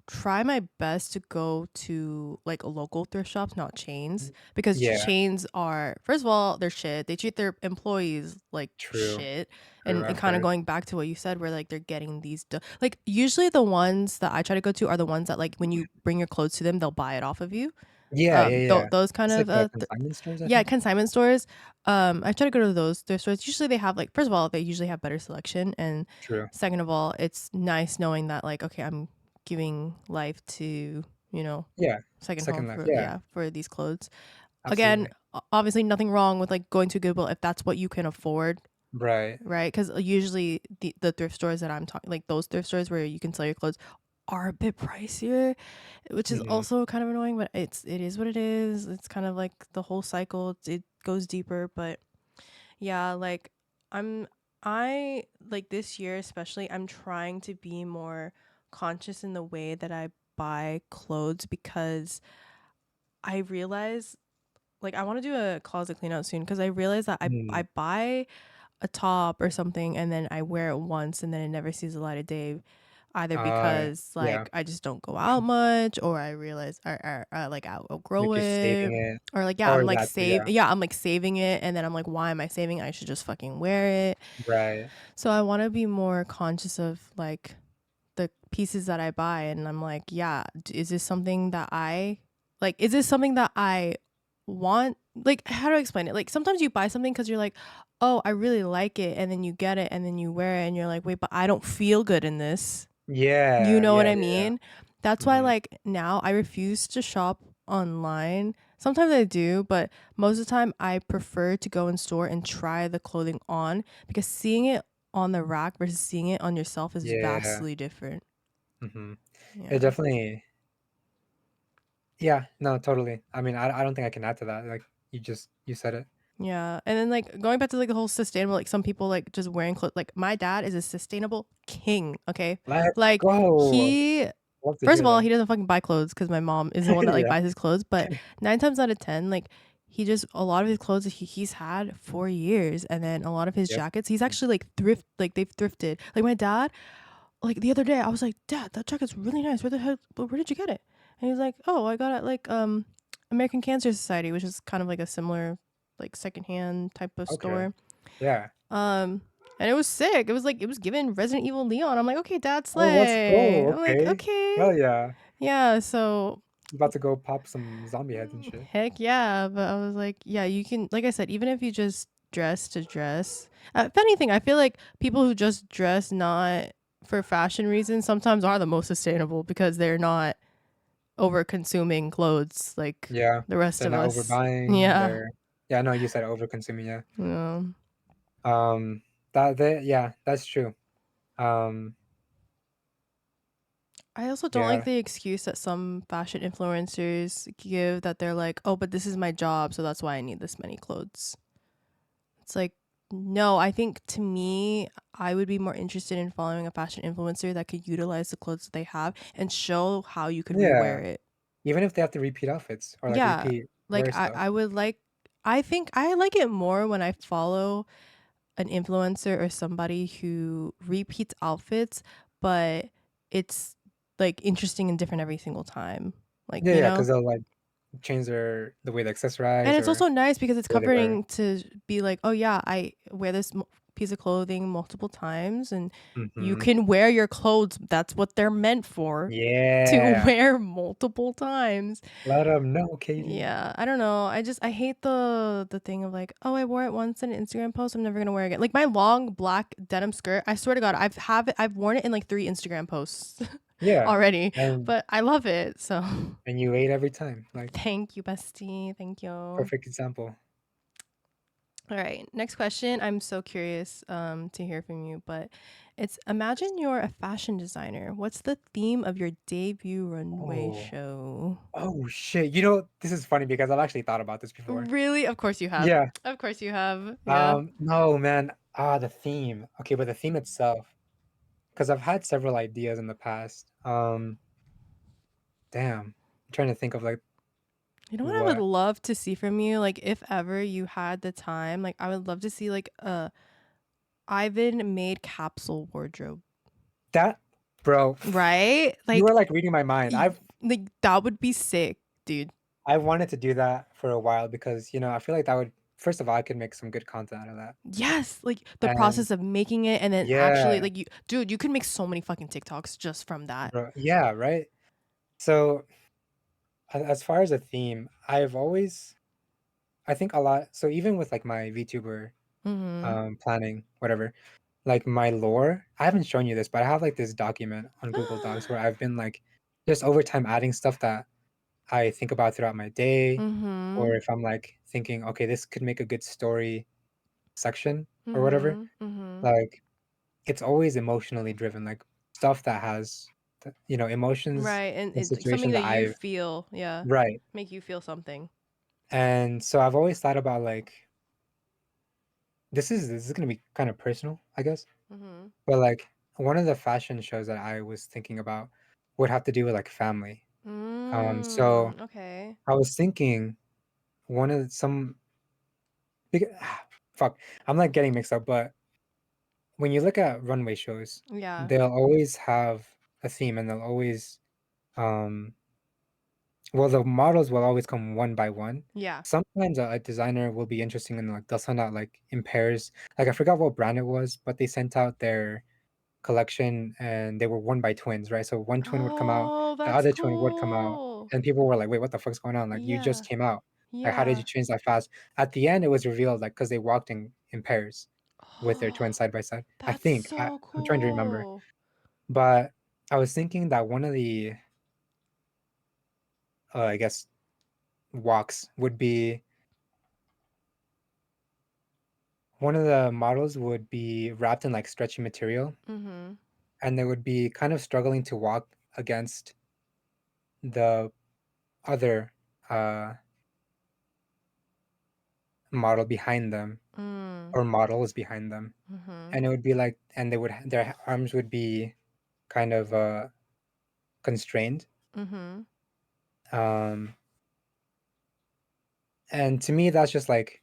try my best to go to like local thrift shops, not chains, because Yeah, chains are first of all they're shit. They treat their employees like true, shit, true, and I've kind of heard. going back to what you said, where like they're getting these like usually the ones that I try to go to are the ones that like when you bring your clothes to them, they'll buy it off of you. Yeah, yeah, yeah. Those kind It's like of the consignment stores, I yeah, think? consignment stores. I try to go to those thrift stores. Usually they have like first of all, they usually have better selection, and True. second of all, it's nice knowing that like okay, I'm giving life to, you know, Yeah, second home Second Life, for yeah, yeah, for these clothes. Again, absolutely. obviously nothing wrong with like going to Goodwill if that's what you can afford, Right. right? Cuz usually the thrift stores that I'm talking like those thrift stores where you can sell your clothes are a bit pricier, which is Mhm. also kind of annoying, but it is what it is. It's kind of like the whole cycle. It goes deeper, but yeah, like I'm I like this year especially I'm trying to be more conscious in the way that I buy clothes because I realize like I want to do a closet clean out soon because I realize that I Mm. buy a top or something and then I wear it once and then it never sees the light of day either because Yeah. like I just don't go out much or I realize or like I You're outgrow just it saving it. or like yeah Or I'm like that too, save yeah. yeah I'm like saving it and then I'm like why am I saving it? I should just fucking wear it. Right. So I want to be more conscious of like the pieces that I buy and I'm like yeah is this something that I like is this something that I want like how do I explain it? Like sometimes you buy something because you're like, oh, I really like it, and then you get it and then you wear it and you're like, wait, but I don't feel good in this. You Yeah, know what yeah, I yeah, mean? That's why mhm. like now I refuse to shop online. Sometimes I do, but most of the time I prefer to go in store and try the clothing on because seeing it on the rack versus seeing it on yourself is Yeah, vastly different. mhm. It Yeah. definitely yeah, no, totally. I mean, I don't think I can add to that, like, you said it. Yeah. And then like going back to like the whole sustainable, like some people like just wearing clothes. Like my dad is a sustainable king. Okay. Let's Like go! he, Love to first of hear all, that. he doesn't fucking buy clothes because my mom is the one that like Yeah, buys his clothes. But nine times out of 10, like he just, a lot of his clothes he's had for years. And then a lot of his yep. jackets, he's actually like like they've thrifted. Like my dad, like the other day, I was like, Dad, that jacket's really nice. Where the heck, where did you get it? And he's like, oh, I got it at like American Cancer Society, which is kind of like a similar like secondhand type of Okay. store. Yeah. Um, and it was sick. It was like it was given Resident Evil Leon. I'm like, okay, Dad, Oh, let's slay. go, I'm like, okay. okay, Hell yeah. yeah. So About to go pop some zombie heads and shit. heck yeah. But I was like, yeah, you can. Like I said, even if you just dress to dress. If anything, I feel like people who just dress not for fashion reasons sometimes are the most sustainable because they're not over consuming clothes like Yeah. the rest They're of not us. overbuying, Yeah. they're yeah, I know you said over-consuming, yeah. Yeah. Um, yeah, that's true. Um, I also don't like yeah. the excuse that some fashion influencers give that they're like, oh, but this is my job, so that's why I need this many clothes. It's like, no, I think to me, I would be more interested in following a fashion influencer that could utilize the clothes that they have and show how you could Yeah. rewear it. Even if they have to repeat outfits or, like, Yeah. repeat Like wear stuff. I would like I think I like it more when I follow an influencer or somebody who repeats outfits, but it's like interesting and different every single time. Like, Yeah, you yeah, because know? 'cause they'll, like, change the way they And accessorize it's or also nice because it's the way they wear. covering to be like, oh yeah, I wear this piece of clothing multiple times, and you Mhm. can wear your clothes. That's what they're meant for, to Yeah. wear multiple times. Let 'em know, Katie. Yeah, I don't know. I hate the thing of like, oh, I wore it once in an Instagram post. I'm never gonna wear it again. Like my long black denim skirt. I swear to God, I've worn it in like 3 Instagram posts Yeah. already. And But I love it. So and you ate every time. Like, thank you, bestie. Thank you. All perfect example. right. Next question. I'm so curious to hear from you. But it's, imagine you're a fashion designer. What's the theme of your debut runway Oh. show? Oh, shit. You know, this is funny because I've actually thought about this before. Really? Of course you have. Yeah. Of course you have. Yeah. No, man. The theme. Okay, but the theme itself, because I've had several ideas in the past. Damn. I'm trying to think of like You know what I would what love to see from you? Like if ever you had the time, like I would love to see like a Ivan made capsule wardrobe. that, bro. Right? You are like reading my mind. Y- like that would be sick, dude. I wanted to do that for a while because, I feel like that would first of all, I could make some good content out of that. Yes, like the And process of making it and then actually yeah, like you dude, you could make so many fucking TikToks just from that. bro. Yeah, right? So, as far as a theme, I think a lot so even with like my VTuber Mhm. planning, whatever, like my lore, I haven't shown you this, but I have like this document on Google Docs where I've been like just over time adding stuff that I think about throughout my day, or Mhm. if I'm like thinking, okay, this could make a good story section or whatever. Mhm. Mhm. Like it's always emotionally driven, like stuff that has, emotions Right, and and it's like something situations that that you I've feel, yeah, right. make you feel something. And so I've always thought about like this is gonna be kind of personal, I guess. Mhm. But like one of the fashion shows that I was thinking about would have to do with like family. So Okay. I was thinking one of the- some big fuck, I'm like getting mixed up, but when you look at runway shows, Yeah. they'll always have a theme and they'll always um well, the models will always come one by one. Yeah. Sometimes a designer will be interesting and like they'll send out like in pairs. Like I forgot what brand it was, but they sent out their collection and they were one by twins, right? So one twin would come out, Oh, the that's other twin would come out, cool. and people were like, "Wait, what the fuck's going on? Like you just Yeah. came out. Like how did you Yeah. change that fast?" At the end, it was revealed like because they walked in pairs with their twins Oh, side by side. I that's think so I'm trying to remember, cool. but I was thinking that one of the I guess walks would be one of the models would be wrapped in like stretchy material Mhm. and they would be kind of struggling to walk against the other uh model behind them Mm. or models behind them, Mhm. and it would be like and they would their arms would be kind of, constrained, Mhm. um, and to me, that's just, like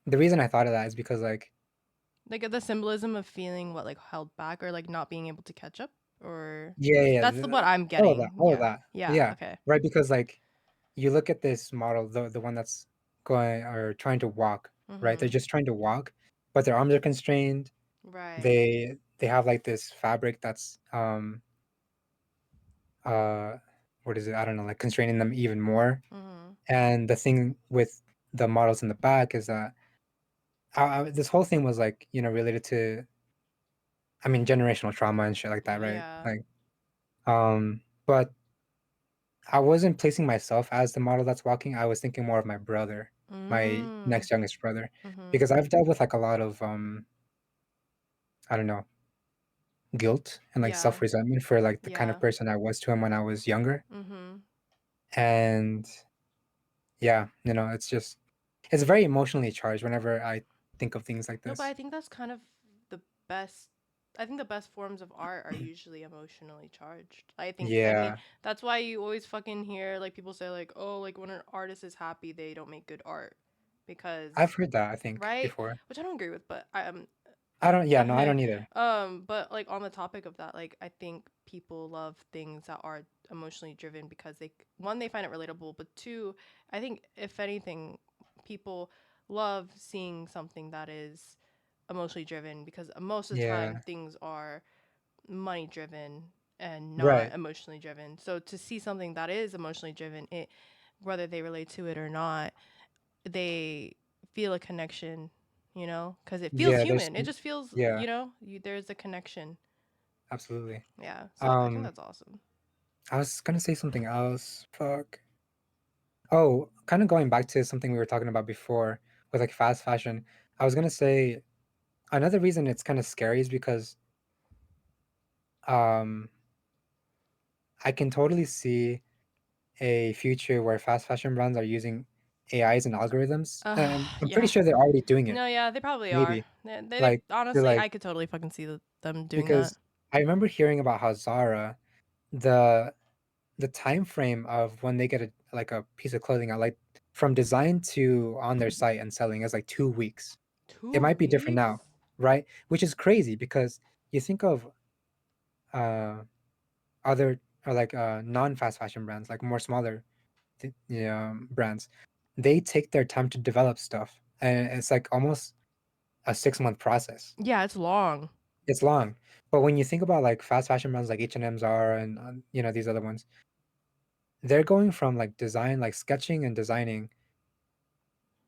the reason I thought of that is because, like Like the symbolism of feeling what, like held back or like not being able to catch up, or yeah, yeah, that's what I'm getting. all of Yeah. that, Yeah. yeah, Okay. right, because, like, you look at this model, the one that's going or trying to walk, right? They're Mhm. just trying to walk, but their arms are constrained, Right. they have, like, this fabric that's, uh, what is it? I don't know, like, constraining them even more. Mhm. And the thing with the models in the back is that this whole thing was like, related to, I mean, generational trauma and shit like that, right? Yeah. Like, but I wasn't placing myself as the model that's walking. I was thinking more of my brother, my Mm. next youngest brother, Mhm. because I've dealt with like a lot of, I don't know, guilt and like Yeah. self resentment for like the kind of Yeah. person I was to him when I was younger. Mhm. And yeah, it's very emotionally charged whenever I think of things like No, but this. I think that's kind of the best. I think the best forms of art are usually emotionally charged. I mean, Yeah. that's why you always fucking hear like people say like, "Oh, like when an artist is happy, they don't make good art." I've Because, heard that, I think, right? before. Which I don't agree with, but I don't yeah, no, I don't either. but like on the topic of that, like I think people love things that are emotionally driven because one, they find it relatable, but two, I think if anything, people love seeing something that is emotionally driven, because most of the time Yeah. things are money driven and not Right. emotionally driven. So to see something that is emotionally driven, it, whether they relate to it or not, they feel a connection, you know, because it feels Yeah, human. It just feels, yeah, you know, there's a connection. absolutely. Yeah. So I think Um, that's awesome. I was gonna say something else. Fuck. Oh, kind of going back to something we were talking about before with like fast fashion. I was gonna say another reason it's kind of scary is because um I can totally see a future where fast fashion brands are using AIs and algorithms. I'm pretty Yeah. sure they're already doing it. No, yeah, they probably are. Maybe They like they're honestly, like I could totally fucking see them doing that. because I remember hearing about how Zara the the time frame of when they get a like a piece of clothing out, like from design to on their site and selling is like 2 weeks. It Two might be different now, weeks? right? Which is crazy because you think of uh other or like non-fast fashion brands, like more smaller brands. They take their time to develop stuff, and it's like almost a 6 month process. Yeah, it's long. It's long, but when you think about like fast fashion brands like H&M, Zara, and these other ones, they're going from like design, like sketching and designing.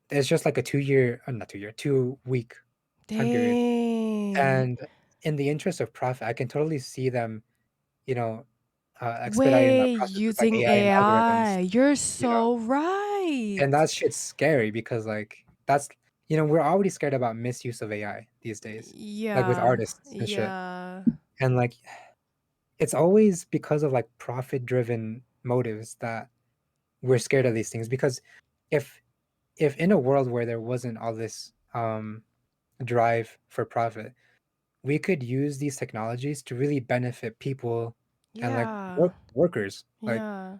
It's just like a 2 year, not 2 year, 2 week time period. Dang. And in the interest of profit, I can totally see them, you know, expediting that Way process with like using AI and algorithms, AI. You're you know, so right. and that shit's scary because like that's we're already scared about misuse of AI these days, like with Yeah. artists and shit. Yeah. And like it's always because of like profit driven motives that we're scared of these things because if if in a world where there wasn't all this drive for profit, we could use these technologies to really benefit people and like Yeah. workers. Like, Yeah.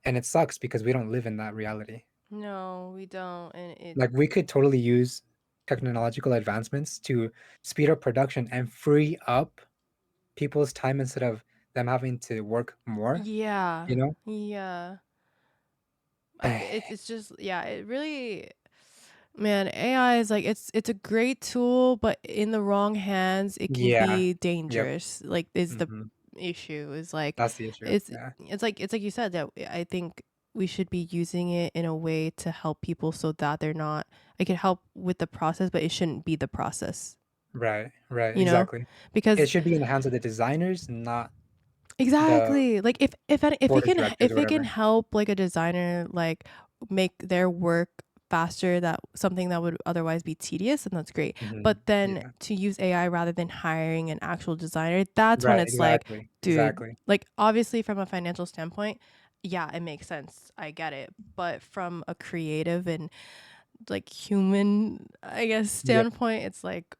and it sucks because we don't live in that reality. No, we don't. And it, Like, we could totally use technological advancements to speed up production and free up people's time instead of them having to work more, yeah. you know? Yeah. It's just, yeah, it really, man, AI is like, it's a great tool, but in the wrong hands it can Yeah. be Yep. dangerous, like, is the Mhm. issue, is like, That's the issue. it's Yeah. it's like you said, that I think we should be using it in a way to help people so that they're not, it can help with the process, but it shouldn't be the process, Right, right, you know, exactly. It because should be in the hands of the designers, not the exactly. Like board of directors or if it can whatever. help like a designer like make their work faster, that something that would otherwise be tedious, and that's great. Mhm. But then Yeah. to use AI rather than hiring an actual designer, that's when Right, it's like, exactly, dude, exactly. like obviously from a financial standpoint, yeah, it makes sense. I get it. But from a creative and like human, I guess, Yeah, standpoint, it's like,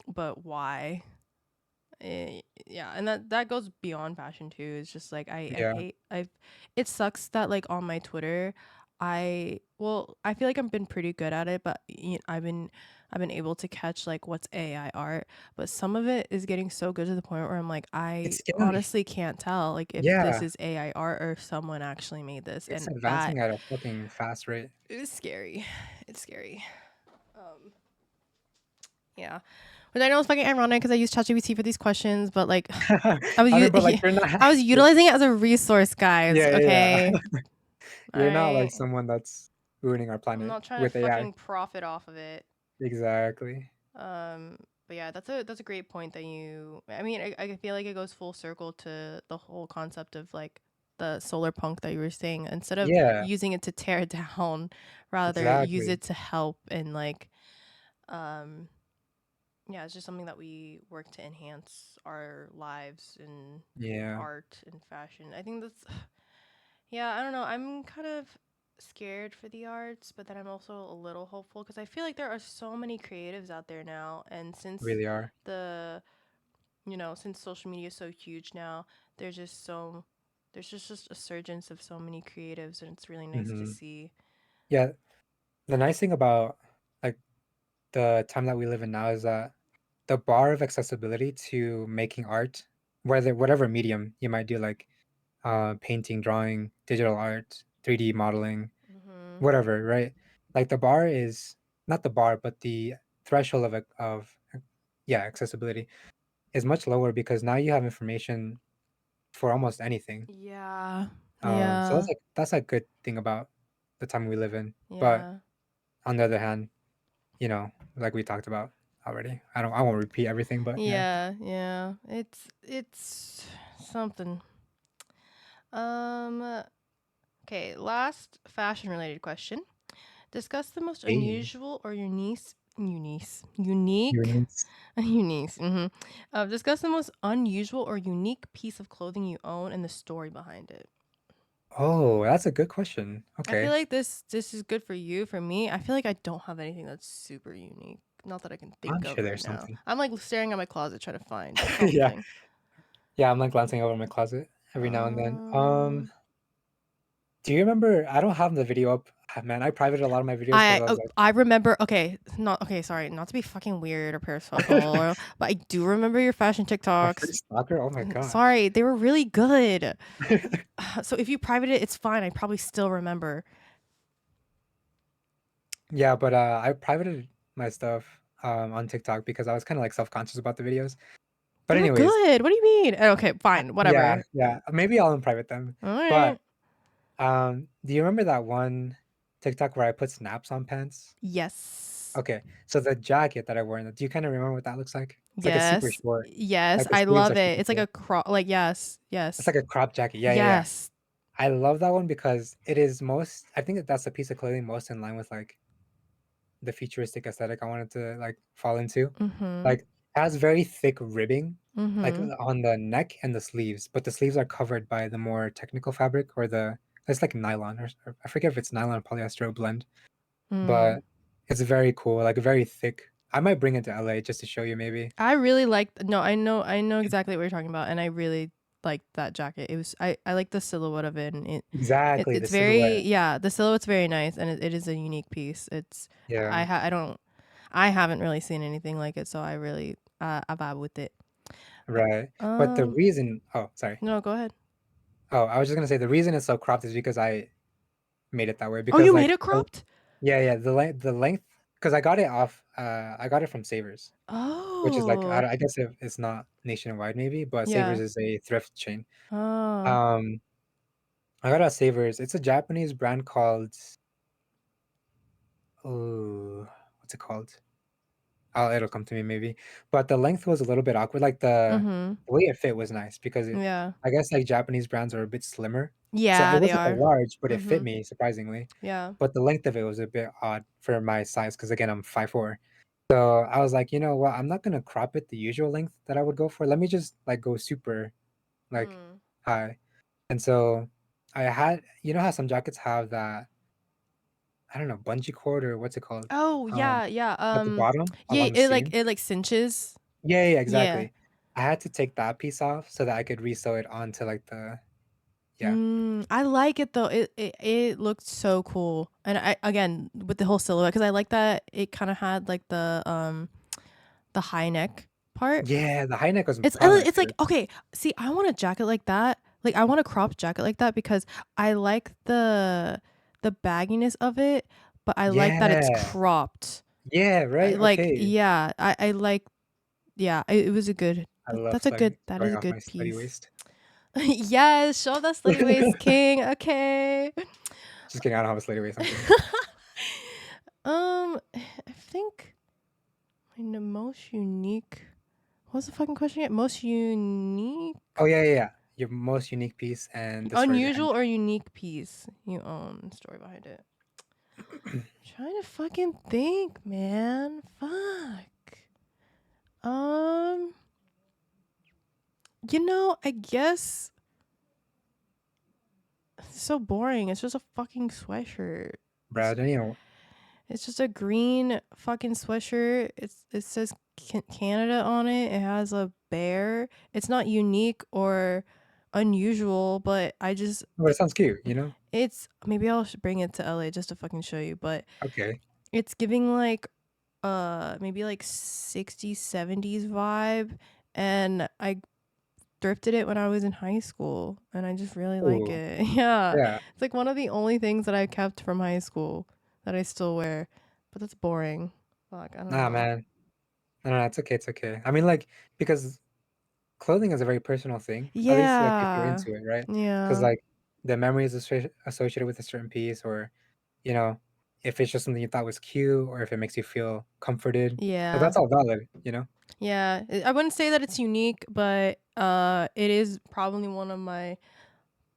but why? Yeah, and that goes beyond fashion too. It's just like I yeah. hate, I've, it sucks that like on my Twitter, I feel like I've been pretty good at it, but I've been able to catch like what's AI art, but some of it is getting so good to the point where I'm like, I It's scary. honestly can't tell like if this Yeah, is AI art or if someone actually made this, it's and that advancing at a fucking fast rate. is scary. It's scary. Um, yeah. Which I know is fucking ironic because I use ChatGPT for these questions, but like I mean, but, like, you're not I was you're utilizing it as a resource, guys. yeah, yeah, Okay. yeah. All You're not, like, right. someone that's ruining our I'm planet not trying to with AI. fucking profit off of it. Exactly. Um, but yeah, that's a great point that you. I mean, I feel like it goes full circle to the whole concept of like the solar punk that you were saying. Instead of Yeah, using it to tear down, rather use exactly. it to help and like, um, yeah, it's just something that we work to enhance our lives in Yeah. art and fashion. I think that's, yeah, I don't know. I'm kind of scared for the arts, but then I'm also a little hopeful because I feel like there are so many creatives out there now. And since Really are. the, since social media is so huge now, there's just so, there's just a surgence of so many creatives, and it's really nice to Mhm. see. Yeah, the nice thing about, like, the time that we live in now is that the bar of accessibility to making art, whether whatever medium you might do, like, painting, drawing, digital art, 3D modeling, Mm-hmm. whatever, right? Like the bar is not the bar, but the threshold of yeah, accessibility is much lower because now you have information for almost anything. Yeah. So Yeah. that's a good thing about the time we live in. But Yeah. on the other hand, like we talked about already, I won't repeat everything, but yeah. Yeah. Yeah. It's something. Um okay, last fashion related question. Discuss the most Hey, unusual or unique your unique needs. unique. Discuss the most unusual or unique piece of clothing you own and the story behind it. Oh, that's a good question. I feel Okay. like this is good for you. For me, I feel like I don't have anything that's super unique. Not that I can I'm think of sure right there's now. something. I'm like staring at my closet trying to find Yeah. something. Yeah, I'm like glancing over my closet every now and then. Um, Do you remember? I don't have the video up. Ah, man, I privated a lot of my videos because I was like, I remember. Okay, not okay. Sorry, not to be fucking weird or parasocial, but I do remember your fashion a free TikToks. stalker. Oh my gosh. Sorry, they were really good. So if you private it, it's fine. I probably still remember. Yeah, but I privated my stuff on TikTok because I was kind of like self-conscious about the videos. But They were anyways, good. What do you mean? Okay, fine. yeah, Whatever. yeah. Maybe I'll unprivate them. All But right. do you remember that one TikTok where I put snaps on pants? Yes. Okay, so the jacket that I wore, do you kind of remember what that looks like? It's like a super Yes. short, Yes. like the I sleeves love are it. super It's like short. a like yes. It's Yes. like a crop jacket. Yeah, yeah, yeah. Yes. I love that one because it is most. I think that that's the piece of clothing most in line with like the futuristic aesthetic I wanted to like fall into. Mhm. Like it has very thick ribbing, like Mhm. on the neck and the sleeves, but the sleeves are covered by the more technical fabric or it's like nylon or I forget if it's nylon or polyester or blend, Mm. but it's very cool, like very thick. I might bring it to LA just to show you maybe. I really like no, I know exactly what you're talking about and I really liked that jacket. It was I like the silhouette of it and Exactly, the it's very silhouette. yeah, the silhouette's very nice and it is a unique piece. It's Yeah, I don't I haven't really seen anything like it, so I really I vibe with it. right. But the Um reason, oh, sorry. no, go ahead. Oh, I was just gonna say the reason it's so cropped is because I made it that way Oh, because you made like it cropped? yeah, yeah, the length because I got it off I got it from Savers, which is like Oh. I guess it's not nationwide maybe, but Savers Yeah. is a thrift chain. Oh. Um, I got it at Savers. It's a Japanese brand called oh, what's it called? Oh, it'll come to me maybe. But the length was a little bit awkward. Like Mhm. the way it fit was nice because Yeah. I guess like Japanese brands are a bit slimmer. So it Yeah, they was like a are. large, but it fit Mhm. me surprisingly. Yeah. But the length of it was a bit odd for my size because again I'm 5'4". So I was like, you know what? I'm not gonna crop it the usual length that I would go for. Let me just like go super like Mm. high. And so I had, you know how some jackets have that, I don't know, bungee cord or what's it called? Oh, Um, yeah, yeah, at the bottom yeah, along the seam. it, like, cinches. Yeah, yeah, Yeah. exactly. I had to take that piece off so that I could resew it onto like yeah. I like it, though. It looked so cool, and I again, with the whole silhouette, because I like that it kinda had, like, the high neck part. Yeah, the high neck was probably my It's like, favorite. okay, see, I want a jacket like that. Like, I want a cropped jacket like that because I like the bagginess of it, but I like that it's Yeah. cropped. Yeah, right? Okay. Yeah, I like yeah, it was a good I love that is showing a off my good slutty piece. waist. Yes, show that slutty waist king, okay. Just kidding, I don't have a slutty waist, I'm kidding. I think the most unique what's the fucking question again? Most unique? Oh, yeah, yeah, yeah. Your most unique piece and the story behind Unusual or unique piece you own? Story behind it. it. Trying to fucking think, man. Fuck. Um, I guess it's so boring. It's just a fucking sweatshirt. It's, Brad, and you know, it's just a green fucking sweatshirt. It says Canada on it. It has a bear. It's not unique or unusual, but but it sounds cute, you know? it's maybe I'll bring it to LA just to fucking show you, but Okay. it's giving like maybe like 60s 70s vibe, and I thrifted it when I was in high school and I just really like Ooh, it. Yeah. yeah. It's like one of the only things that I kept from high school that I still wear. But that's boring. Fuck, I don't Nah, know. man. No, no, it's okay, it's okay. I mean, like, because clothing is a very personal thing, at least, like, if you're Yeah. into it, right? Because Yeah. like, the memory is associated with a certain piece or, you know, if it's just something you thought was cute or if it makes you feel comforted, like, Yeah. that's all valid, you know? Yeah. I wouldn't say that it's unique, but it is probably one of my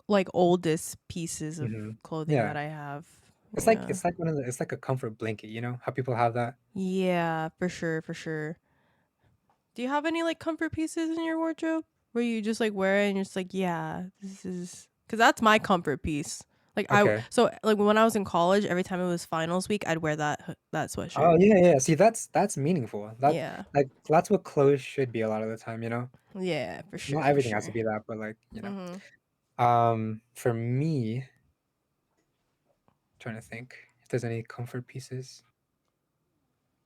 like oldest pieces of Mhm. clothing that Yeah. I have. It's like Yeah. it's like one of the it's like a comfort blanket, you know? How people have that? Yeah, for sure, for sure. Do you have any like comfort pieces in your wardrobe where you just like wear it and you're just like, yeah, this is because that's my comfort piece. Like Okay. so like when I was in college, every time it was finals week, I'd wear that Oh, sweatshirt. yeah, yeah, see, that's meaningful. Yeah, That's what clothes should be a lot of the time, you know? yeah, for sure, Not for everything has to sure. be that, but, like, you know? Mhm. For me, trying to think if there's any comfort pieces.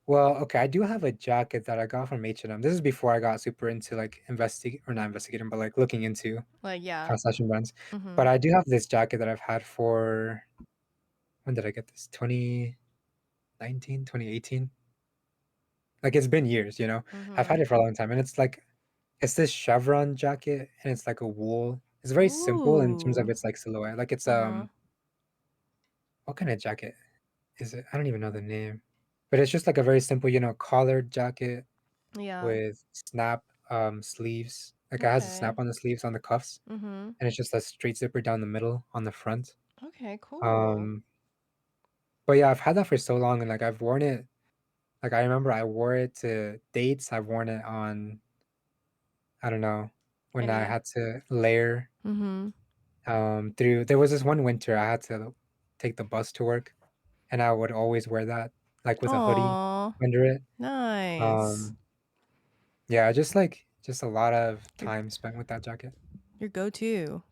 Well, okay, I do have a jacket that I got from H&M. This is before I got super into, like, investigate or not investigating, but, like, looking into Like yeah. fast fashion brands. But Mhm. I do have this jacket that I've had for when did I get this? 2019, 2018. Like, it's been years, you know? I've had Mhm. it for a long time, and it's this chevron jacket, and it's like a wool. It's very simple in terms of Ooh. its, like, silhouette. Like, it's, Uh huh. what kinda jacket is it? I don't even know the name. But it's just, like, a very simple, you know, collared jacket Yeah. with snap, sleeves. Like, it has a Okay. snap on the sleeves on the cuffs, Mhm. and it's just a straight zipper down the middle on the front. Okay. Cool. Um, but yeah, I've had that for so long, and, like, I've worn it like, I remember I wore it to dates, I've worn it on I don't know, when I Any. had to layer, Mhm. through there was this one winter I had to take the bus to work, and I would always wear that, like, with a hoodie Aw. under it. Nice. Um, yeah, just a lot of Your time spent with that jacket. your go-to.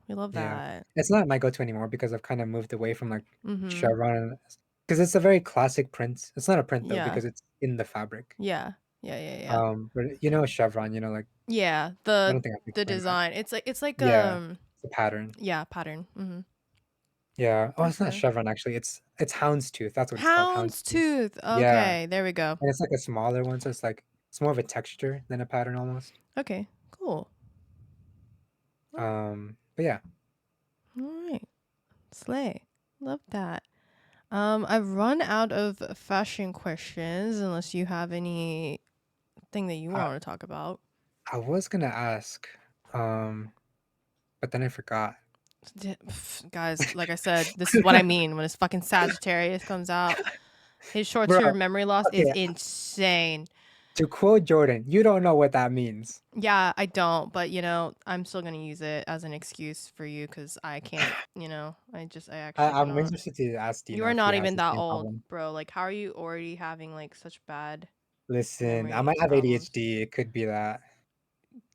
We love Yeah. that. It's not my go-to anymore because I've kinda moved away from, like, Mhm. chevron because it's a very classic print. It's not a print though Yeah. because it's in the fabric. Yeah. Yeah, yeah, yeah. But you know a chevron, you know, like, Yeah, I don't think I have to the explain that. design. It's like Yeah, it's a pattern. yeah, pattern. Mhm. Yeah. Oh, For it's not sure. chevron actually, it's houndstooth, that's what it's called, houndstooth. Houndstooth. Yeah, Okay, there we go. and it's like a smaller one, so it's more of a texture than a pattern almost. Okay, cool. But yeah. All right. Slay. Love that. I've run out of fashion questions unless you have anything that you I want to talk about. I was gonna ask, but then I forgot. Guys, like I said, this is what I mean when his fucking Sagittarius comes out. His Bro, short-term memory loss is okay, insane. to quote Jordan, "You don't know what that means." Yeah, I don't, but I'm still gonna use it as an excuse for you because I can't, I actually I'm cannot. interested to ask You Dina are if he not has even the that same old, problem. bro. Like, how are you already having like such bad Listen, I memory might have problems? ADHD, it could be that.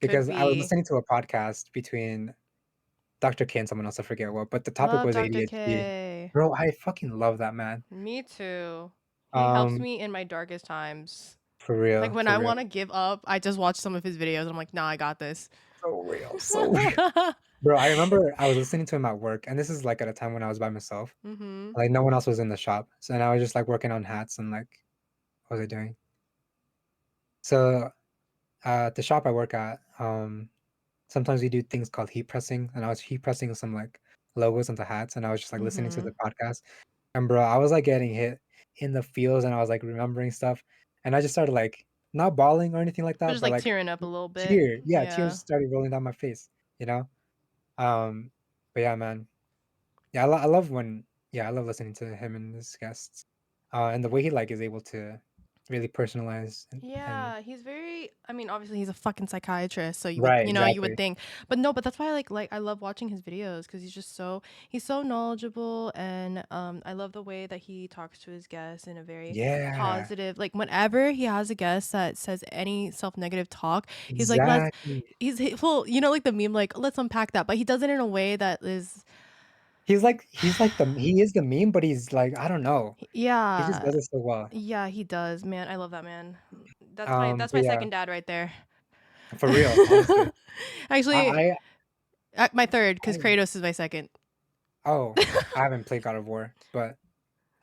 Could Because I was be. listening to a podcast between Dr. K and someone else, I forget what, but the topic Love was Dr. ADHD. K. Bro, I fucking love that man. Me too. He helps Um, me in my darkest times. for Like real, when for I real. want to give up, I just watch some of his videos and I'm like, nah, I got this. So real, so real. Bro, I remember I was listening to him at work, and this is, like, at a time when I was by myself, Mhm. like, no one else was in the shop, so and I was just, like, working on hats and, like what was I doing? So, at the shop I work at, sometimes we do things called heat pressing, and I was heat pressing some, like, logos onto hats, and I was just, like, listening to Mhm. the podcast, and bro, I was, like, getting hit in the feels, and I was, like, remembering stuff, and I just started, like, not bawling or anything like But that, just but, like like, tearing up a little bit. tears Yeah. started rolling down my face, you know? Um, but yeah, man. Yeah, I love when yeah, I love listening to him and his guests, and the way he, like, is able to really personalize and Yeah, he's very. I mean, obviously he's a fucking psychiatrist, so right, you would exactly. think, but no, but that's why like I love watching his videos because he's so knowledgeable, and I love the way that he talks to his guests in a very Yeah, positive. Like whenever he has a guest that says any self negative talk, he's like, exactly. well, like the meme, like let's unpack that, but he does it in a way that is, He's like he is the meme, but he's like, I don't know. He just yeah, does it so well. yeah, he does, man. I love that man. That's But my yeah, second dad right there. for real, honestly. Actually, I my third, because I Kratos is my second. oh, I haven't played God of War, but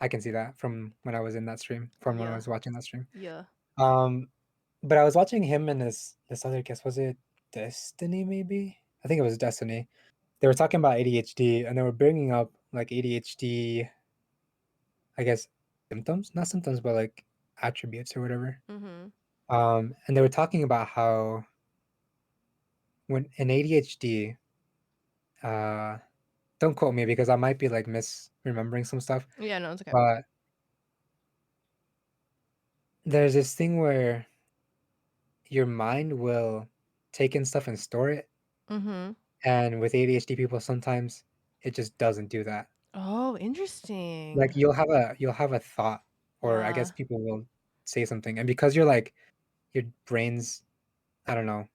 I can see that from when I was in that stream, from when I Yeah, was watching that stream. yeah. Um, but I was watching him and this other guest. Was it Destiny? Maybe I think it was Destiny. They were talking about ADHD and they were bringing up like ADHD, I guess symptoms, not symptoms, but like attributes or whatever. Mhm. And they were talking about how when in ADHD, uh, don't quote me because I might be like misremembering some stuff, Yeah, no, it's okay. but there's this thing where your mind will take in stuff and store it. Mhm. And with ADHD people, sometimes it just doesn't do that. Oh, Like interesting. you'll have a thought, or I guess Yeah. people will say something, and because you're like your brain's, I don't know,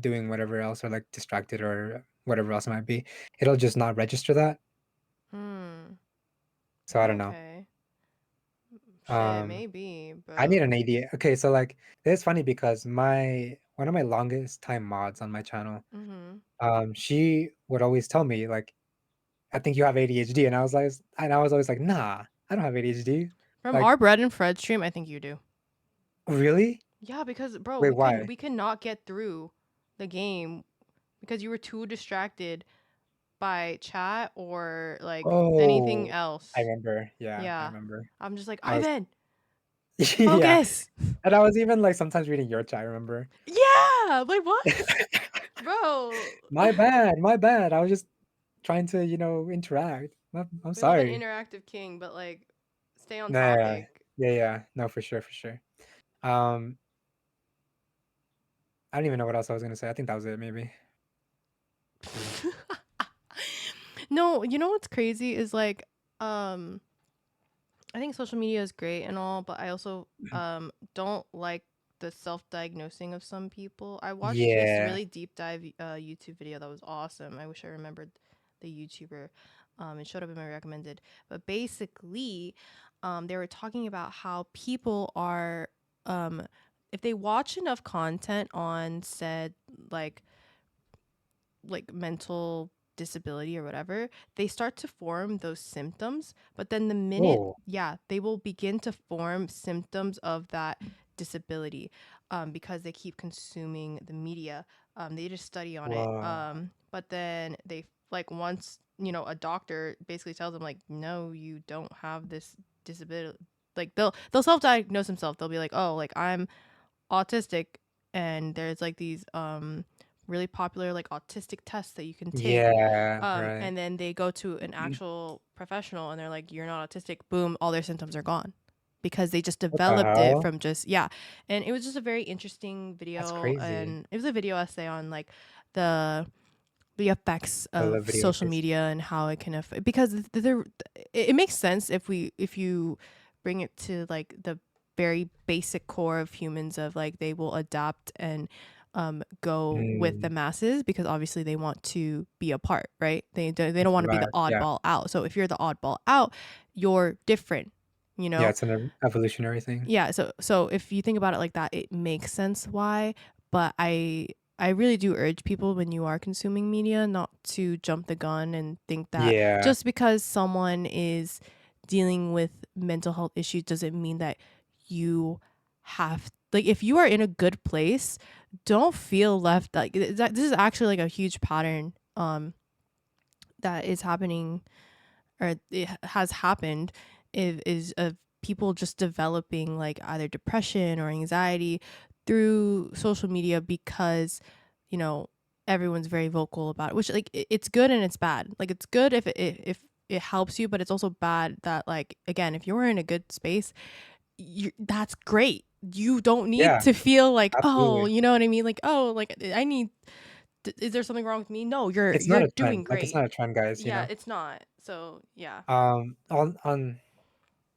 doing whatever else or like distracted or whatever else it might be, it'll just not register that. Hmm. So I don't know. Okay. Shit, Um, maybe, I need but an AD. Okay, so like it's funny because my one of my longest time mods on my channel, mhm. she would always tell me like, "I think you have ADHD," and I was always like, "Nah, I don't have ADHD." From Like, our bread and Fred stream, I think you do. really? Yeah, because bro, Wait, we why? could not get through the game because you were too distracted by chat or like anything Oh, I else. remember. Yeah, I Yeah. remember. I'm just like, I was Ivan, yeah, focus. and I was even like sometimes reading your chat. I remember. Yeah. Like what? Bro. My bad, my bad. I was just trying to, interact. I'm We love an sorry. interactive king, but like stay on No, yeah, topic. yeah, yeah. No, for sure, for sure. Um, I don't even know what else I was gonna say. I think that was it, maybe. No, you know what's crazy is like um I think social media is great and all, but I also don't like the self-diagnosing of some people. I watched this Yeah. really deep dive YouTube video that was awesome. I wish I remembered the YouTuber. It showed up in my recommended. But basically, they were talking about how people are if they watch enough content on said like mental disability or whatever, they start to form those symptoms. But then the minute, Oh, yeah, they will begin to form symptoms of that disability because they keep consuming the media. They did a study on it. whoa. But then they, like, once, a doctor basically tells them, like, no, you don't have this disability. Like they'll self-diagnose themselves. They'll be like, oh, like I'm autistic, and there's like these really popular like autistic tests that you can take, Yeah, right. and then they go to an actual professional and they're like, you're not autistic, boom, all their symptoms are gone because they just What the developed it hell? from just, yeah. And it was just a very interesting That's video, crazy. and it was a video essay on like the the effects I of love video social essays. media and how it can affect, because it makes sense if you bring it to like the very basic core of humans, of like they will adapt and go with the Mm, masses because obviously they want to be apart, right? They and don't want to be the survive. Yeah. oddball out. So if you're the oddball out, you're different, you Yeah, know. it's an evolutionary thing. Yeah, so if you think about it like that, it makes sense why. But I really do urge people, when you are consuming media, not to jump the gun and think that Yeah. just because someone is dealing with mental health issues doesn't mean that you have, like, if you are in a good place, don't feel left, like this is actually like a huge pattern that is happening, or it has happened, is of people just developing like either depression or anxiety through social media because, you know everyone's very vocal about it, which, like, it's good and it's bad. Like, it's good if it helps you, but it's also bad that, like, again, if you're in a good space, that's great. You don't need Yeah, to feel like, oh, absolutely. you know what I mean, like, oh, like, I need, is there something wrong with me? No, It's you're not a doing trend. Like, it's great. not a trend, guys, you Yeah, know? it's not. So yeah. On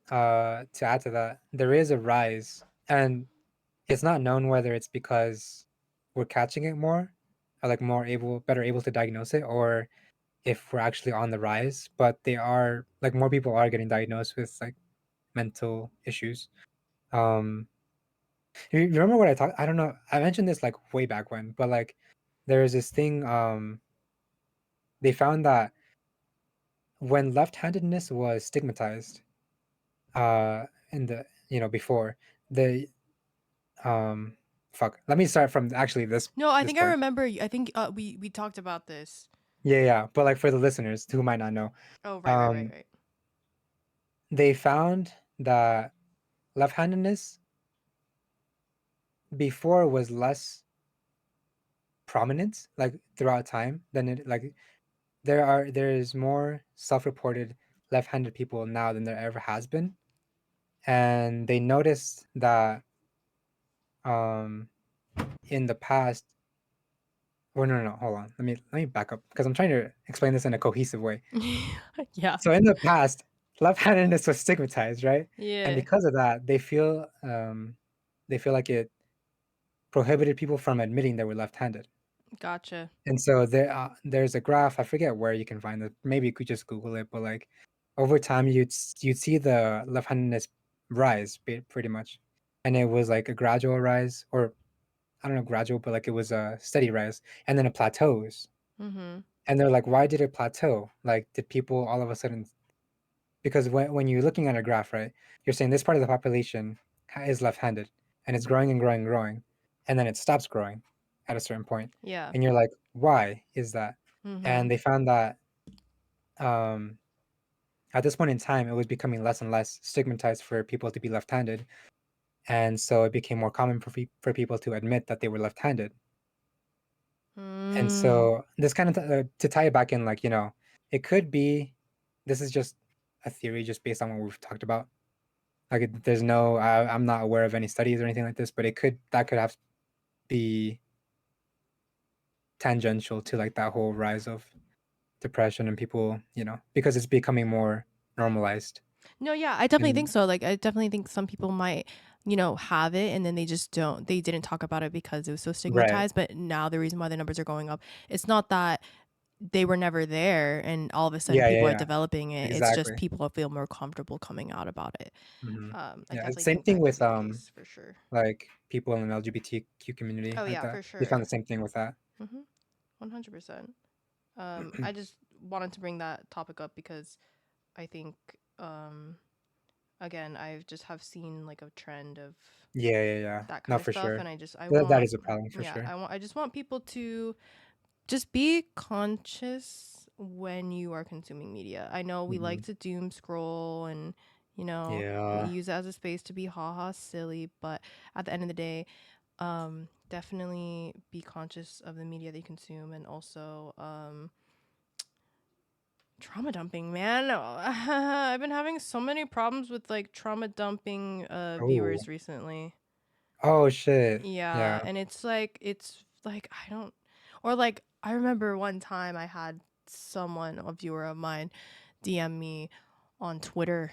to add to that, there is a rise, and it's not known whether it's because we're catching it more, or, like, better able to diagnose it, or if we're actually on the rise, but they are like, more people are getting diagnosed with, like, mental issues. Um, you remember what I don't know, I mentioned this, like, way back when, but, like, there is this thing, they found that when left-handedness was stigmatized, in the before, the, um fuck. Let me start from actually No, I this think I point. remember. I think we talked about this. Yeah, yeah. But like for the listeners who might not know, Oh, right, right, right, um, right. they found that left-handedness before was less prominent, like throughout time, than it like there's more self-reported left-handed people now than there ever has been, and they noticed that um in the past. Oh no, no, no, hold on. Let me back up because I'm trying to explain this in a cohesive way. Yeah. So in the past, left-handedness was stigmatized, right? And Yeah. because of that, they feel like it prohibited people from admitting they were left-handed. Gotcha. And so there's a graph. I forget where you can find it. Maybe you could just Google it. But like over time, you'd see the left-handedness rise pretty much, and it was like a gradual rise, or I don't know, gradual, but like it was a steady rise, and then it plateaus. Mhm. And they're like, why did it plateau? Like, did people all of a sudden? Because when you're looking at a graph, right, you're saying this part of the population is left-handed, and it's growing and growing and growing, and then it stops growing at a certain point, Yeah. and you're like, why is that? And Mhm. they found that um, at this point in time, it was becoming less and less stigmatized for people to be left-handed, and so it became more common for people to admit that they were left-handed. And Mm. so this kind of to tie it back in, like it could be this is just a theory, just based on what we've talked about. Like, there's no, I'm not aware of any studies or anything like this, but that could have be tangential to like that whole rise of depression and people, because it's becoming more normalized. No, yeah, I definitely think And so. Like, I definitely think some people might, have it and then they just don't, they didn't talk about it because it was so right, stigmatized. But now the reason why the numbers are going up, it's not that they were never there and all of a sudden yeah, yeah, people are yeah, developing it. It's just exactly. people feel more comfortable coming out about it. Hmm. I Yeah, definitely same think thing that could with be the case for sure. like people in the LGBTQ community Oh, like yeah, that. for They found sure. the same thing with that. 100%. I just wanted to bring that topic up because I think, again, I just have seen like a trend of Yeah, yeah, yeah. that kind No, of for stuff, sure. and I That want, is a problem for yeah, sure. I just want people to just be conscious when you are consuming media. I know we like Hmm. to doom scroll and we Yeah. use it as a space to be haha silly, but at the end of the day, definitely be conscious of the media that you consume, and also trauma dumping, man. I've been having so many problems with like trauma dumping Oh. viewers recently. Oh shit. Yeah, Yeah. and it's like I don't, or like I remember one time I had someone, a viewer of mine, DM me on Twitter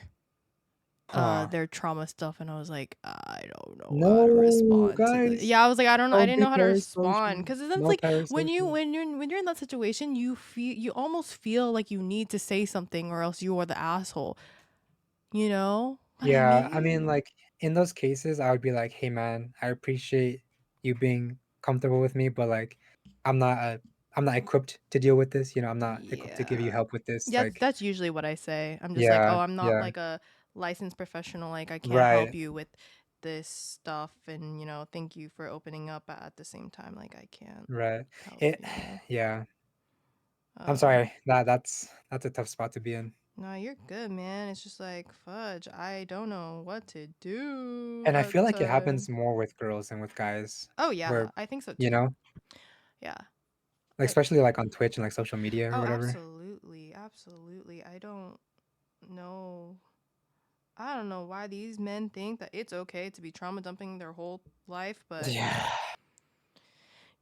Huh. their trauma stuff, and I was like, I don't know how to No, respond to the. guys. Yeah, I was like, I don't know, I Don't didn't be know how to respond parasocial. because it's No like when you parasocial. when you're in that situation, you almost feel like you need to say something or else you are the asshole. You know what I Yeah, I mean, mean? like in those cases, I would be like, "Hey, man, I appreciate you being comfortable with me, but like, I'm not I'm not equipped to deal with this. I'm not equipped to give you Yeah. help with this. Yeah, Like, that's usually what I say. I'm just like, yeah, "Oh, I'm not yeah, like a licensed professional. Like I can't help right, you with this stuff and, thank you for opening up, but at the same time like I can't right. help It, you." yeah. I'm Um, sorry. That's a tough spot to be in. no, you're good, man. It's just like, fudge, I don't know what to do And I at feel like it happens times. more with girls than with guys, Oh yeah, where, I think so you too. know, Yeah. like I especially like on Twitch and like social media or Oh, whatever. absolutely. Absolutely. Know I don't know why these men think that it's okay to be trauma dumping their whole life, but Yeah.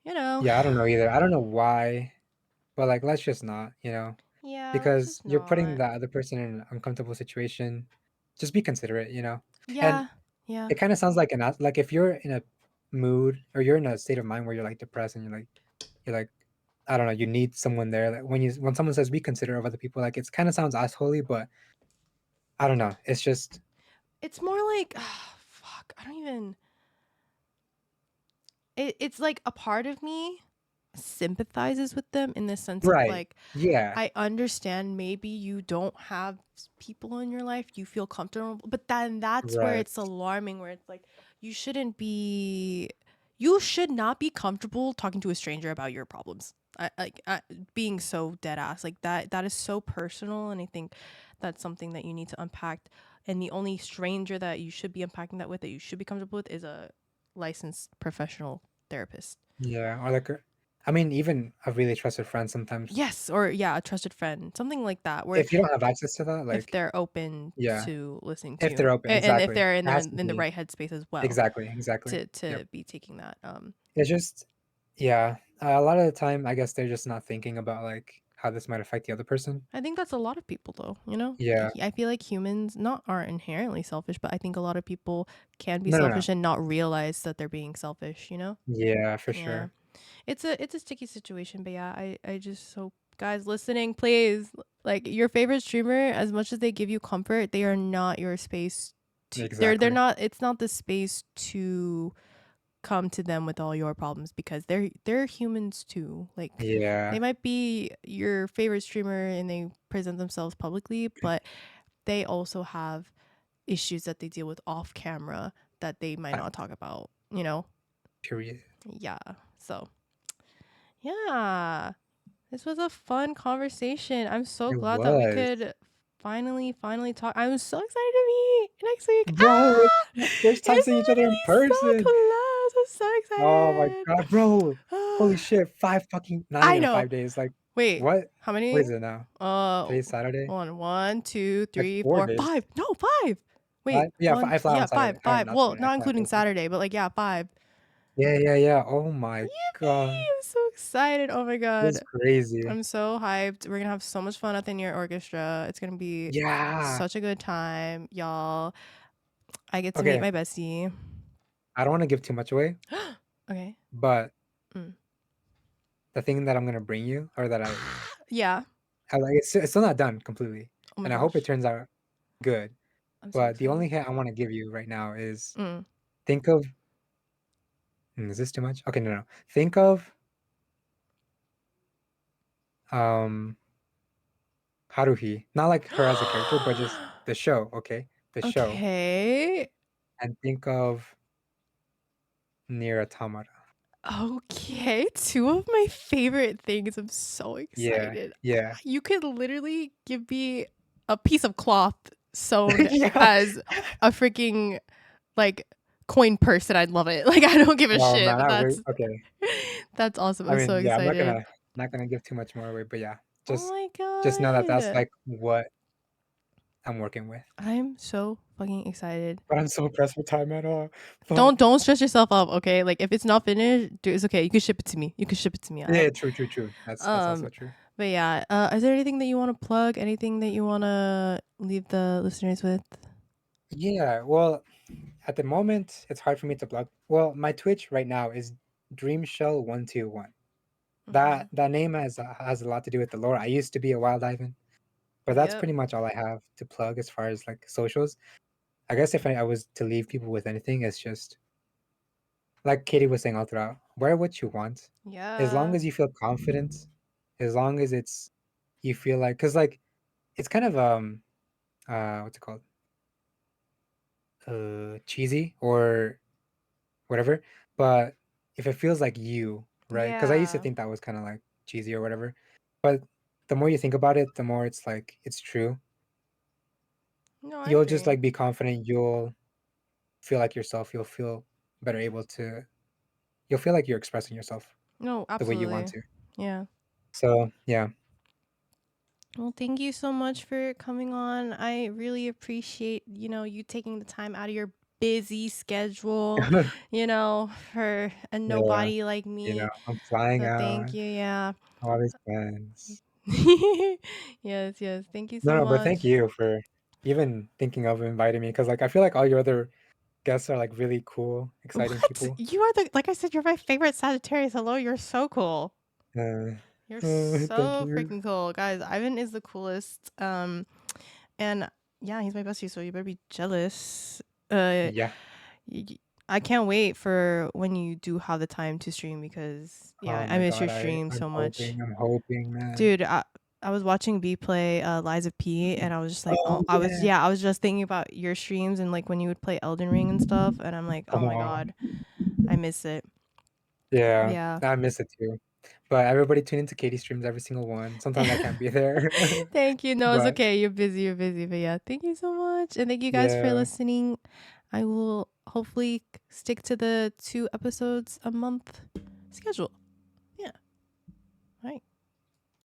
you know, Yeah, I don't know either. I don't know why, but like let's just not, yeah, let's because just you're putting not. the other person in an uncomfortable situation. Just be considerate. And Yeah, yeah, it kind of sounds like like if you're in a mood or you're in a state of mind where you're like depressed and you're like I don't know, you need someone there. Like when someone says be considerate of other people, like it's kind of sounds assholey, but I don't know. It's just it's more like, fuck, I don't even. It's like a part of me sympathizes with them in the sense of right. like, Yeah. I understand maybe you don't have people in your life you feel comfortable, but then that's where Right. it's alarming, where it's like you shouldn't be you should not be comfortable talking to a stranger about your problems. Being so dead ass like that is so personal, and I think that's something that you need to unpack. And the only stranger that you should be unpacking that with, that you should be comfortable with, is a licensed professional therapist. Yeah, or like, I mean, even a really trusted friend sometimes. Yes, or yeah, a trusted friend, something like that, where If you don't have access to that, if like, they're open yeah, to listening to if you, they're open, and if exactly. they're It has to in the be right headspace as well exactly, exactly. Yep. to be taking that. It's just, yeah, a lot of the time, I guess they're just not thinking about like how this might affect the other person. I think that's a lot of people, though. You know, Yeah. I feel like humans not aren't inherently selfish, but I think a lot of people can be No, no, no. selfish and not realize that they're being selfish. You know? Yeah, for Yeah, sure. it's a sticky situation, but yeah, I just hope guys listening, please, like your favorite streamer, as much as they give you comfort, they are not your space. They're Exactly. not. It's not the space to come to them with all your problems, because they're humans too. Like, they Yeah. might be your favorite streamer and they present themselves publicly, but they also have issues that they deal with off camera that they might not talk about, you know? Period. Yeah. So, yeah. This was a fun conversation. I'm so It glad that we was. could finally talk. I'm so excited to meet next week. Bro, it's Ah! our first time It's seeing each other in literally so person. close. I'm so Oh my excited. god, bro. Holy Ah, shit, 5 fucking not I even know. 5 days, like, Wait, what? how What many? is it now? Uh, Today's Saturday? one, two, Like, three, 4 four, days. five. No, five. Wait, 5? Yeah, one, I fly yeah, on five, Saturday, or five. not Well, Saturday, I not fly on including Thursday. Saturday, but like, yeah, five. Yeah, yeah, yeah, oh my god. Yippee! I'm so excited. Oh my This is god. crazy. I'm so hyped. We're gonna have so much fun at the Near Orchestra. It's gonna be Yeah. such a good time, y'all. I get to meet Okay, my bestie. I don't wanna give too much away, Okay. but Mm. the thing that I'm gonna bring you, or that Yeah. I like, it's still not done completely, Oh my and I hope it gosh. turns out good, I'm so but the only excited. hint I wanna give you right now is Mm. think of is this too much? Okay, no, no. Think of, um, Haruhi, not like her as a character, but just the show, okay? The show, Okay. and think of Nier Automata. Okay. Two of my favorite things. I'm so Yeah, excited. yeah. You could literally give me a piece of cloth sewn Yeah. as a freaking like coin purse and I'd love it. Like, I don't give a Oh, shit. man, But I wait, okay. that's awesome. I I'm so mean, yeah, I'm excited. not gonna give too much more away, but yeah, Oh just my just know that that's, god. like, what I'm working with. I'm so fucking excited. But I'm so pressed for time at all. Don't Fuck. don't stress yourself up, okay? Like, if it's not finished, dude, it's okay. You can ship it to me. You can ship it to me, Yeah, alright? yeah, true, true, true. That's Um, also true. but yeah, is there anything that you want to plug? Anything that you want to leave the listeners with? Yeah, well, at the moment, it's hard for me to plug. Well, my Twitch right now is dreamshell121. Mm-hmm. That name has a lot to do with the lore. I used to be a wild Ivan, but that's Yep. pretty much all I have to plug as far as like socials. I guess if I was to leave people with anything, it's just like Katie was saying all throughout. Wear what you want, as long Yeah. as you feel confident, as long as it's you feel like, because like it's kind of what's it called, cheesy or whatever. But if it feels like you, right? Because I used to Yeah. think that was kind of like cheesy or whatever. But the more you think about it, the more it's like it's true. No, I You'll just agree. like be confident. You'll feel like yourself. You'll feel better able to. You'll feel like you're expressing yourself No, the way you want absolutely. to. Yeah. So yeah, Well, thank you so much for coming on. I really appreciate, you taking the time out of your busy schedule, for a yeah. nobody like You know, me. I'm flying So out. thank you. Yeah. All these plans. Yes, yes. Thank you No, so no, but thank much. you for even thinking of inviting me because like I feel like all your other guests are like really cool, exciting What? people. You are like I said, you're my favorite Sagittarius. Hello, you're so cool. Uh, You're thank so you. freaking cool. Guys, Ivan is the coolest. And yeah, he's my bestie, so you better be jealous. Uh Yeah. y- y- I can't wait for when you do have the time to stream, because Oh yeah, I my miss your god, stream so much. I'm hoping, man. Dude, I was watching B play Liza P, and I was just like, oh, Oh yeah. I was just thinking about your streams and like when you would play Elden Ring and stuff, and I'm like, oh my Oh, god, I miss it. Yeah, Yeah. I miss it too. But everybody tune into Katie streams every single one. Sometimes I can't be there. Thank you. No, it's But okay. You're busy. You're busy. But yeah, thank you so much. And thank you guys for yeah. listening. I will hopefully stick to the 2 episodes a month schedule. Yeah. All right.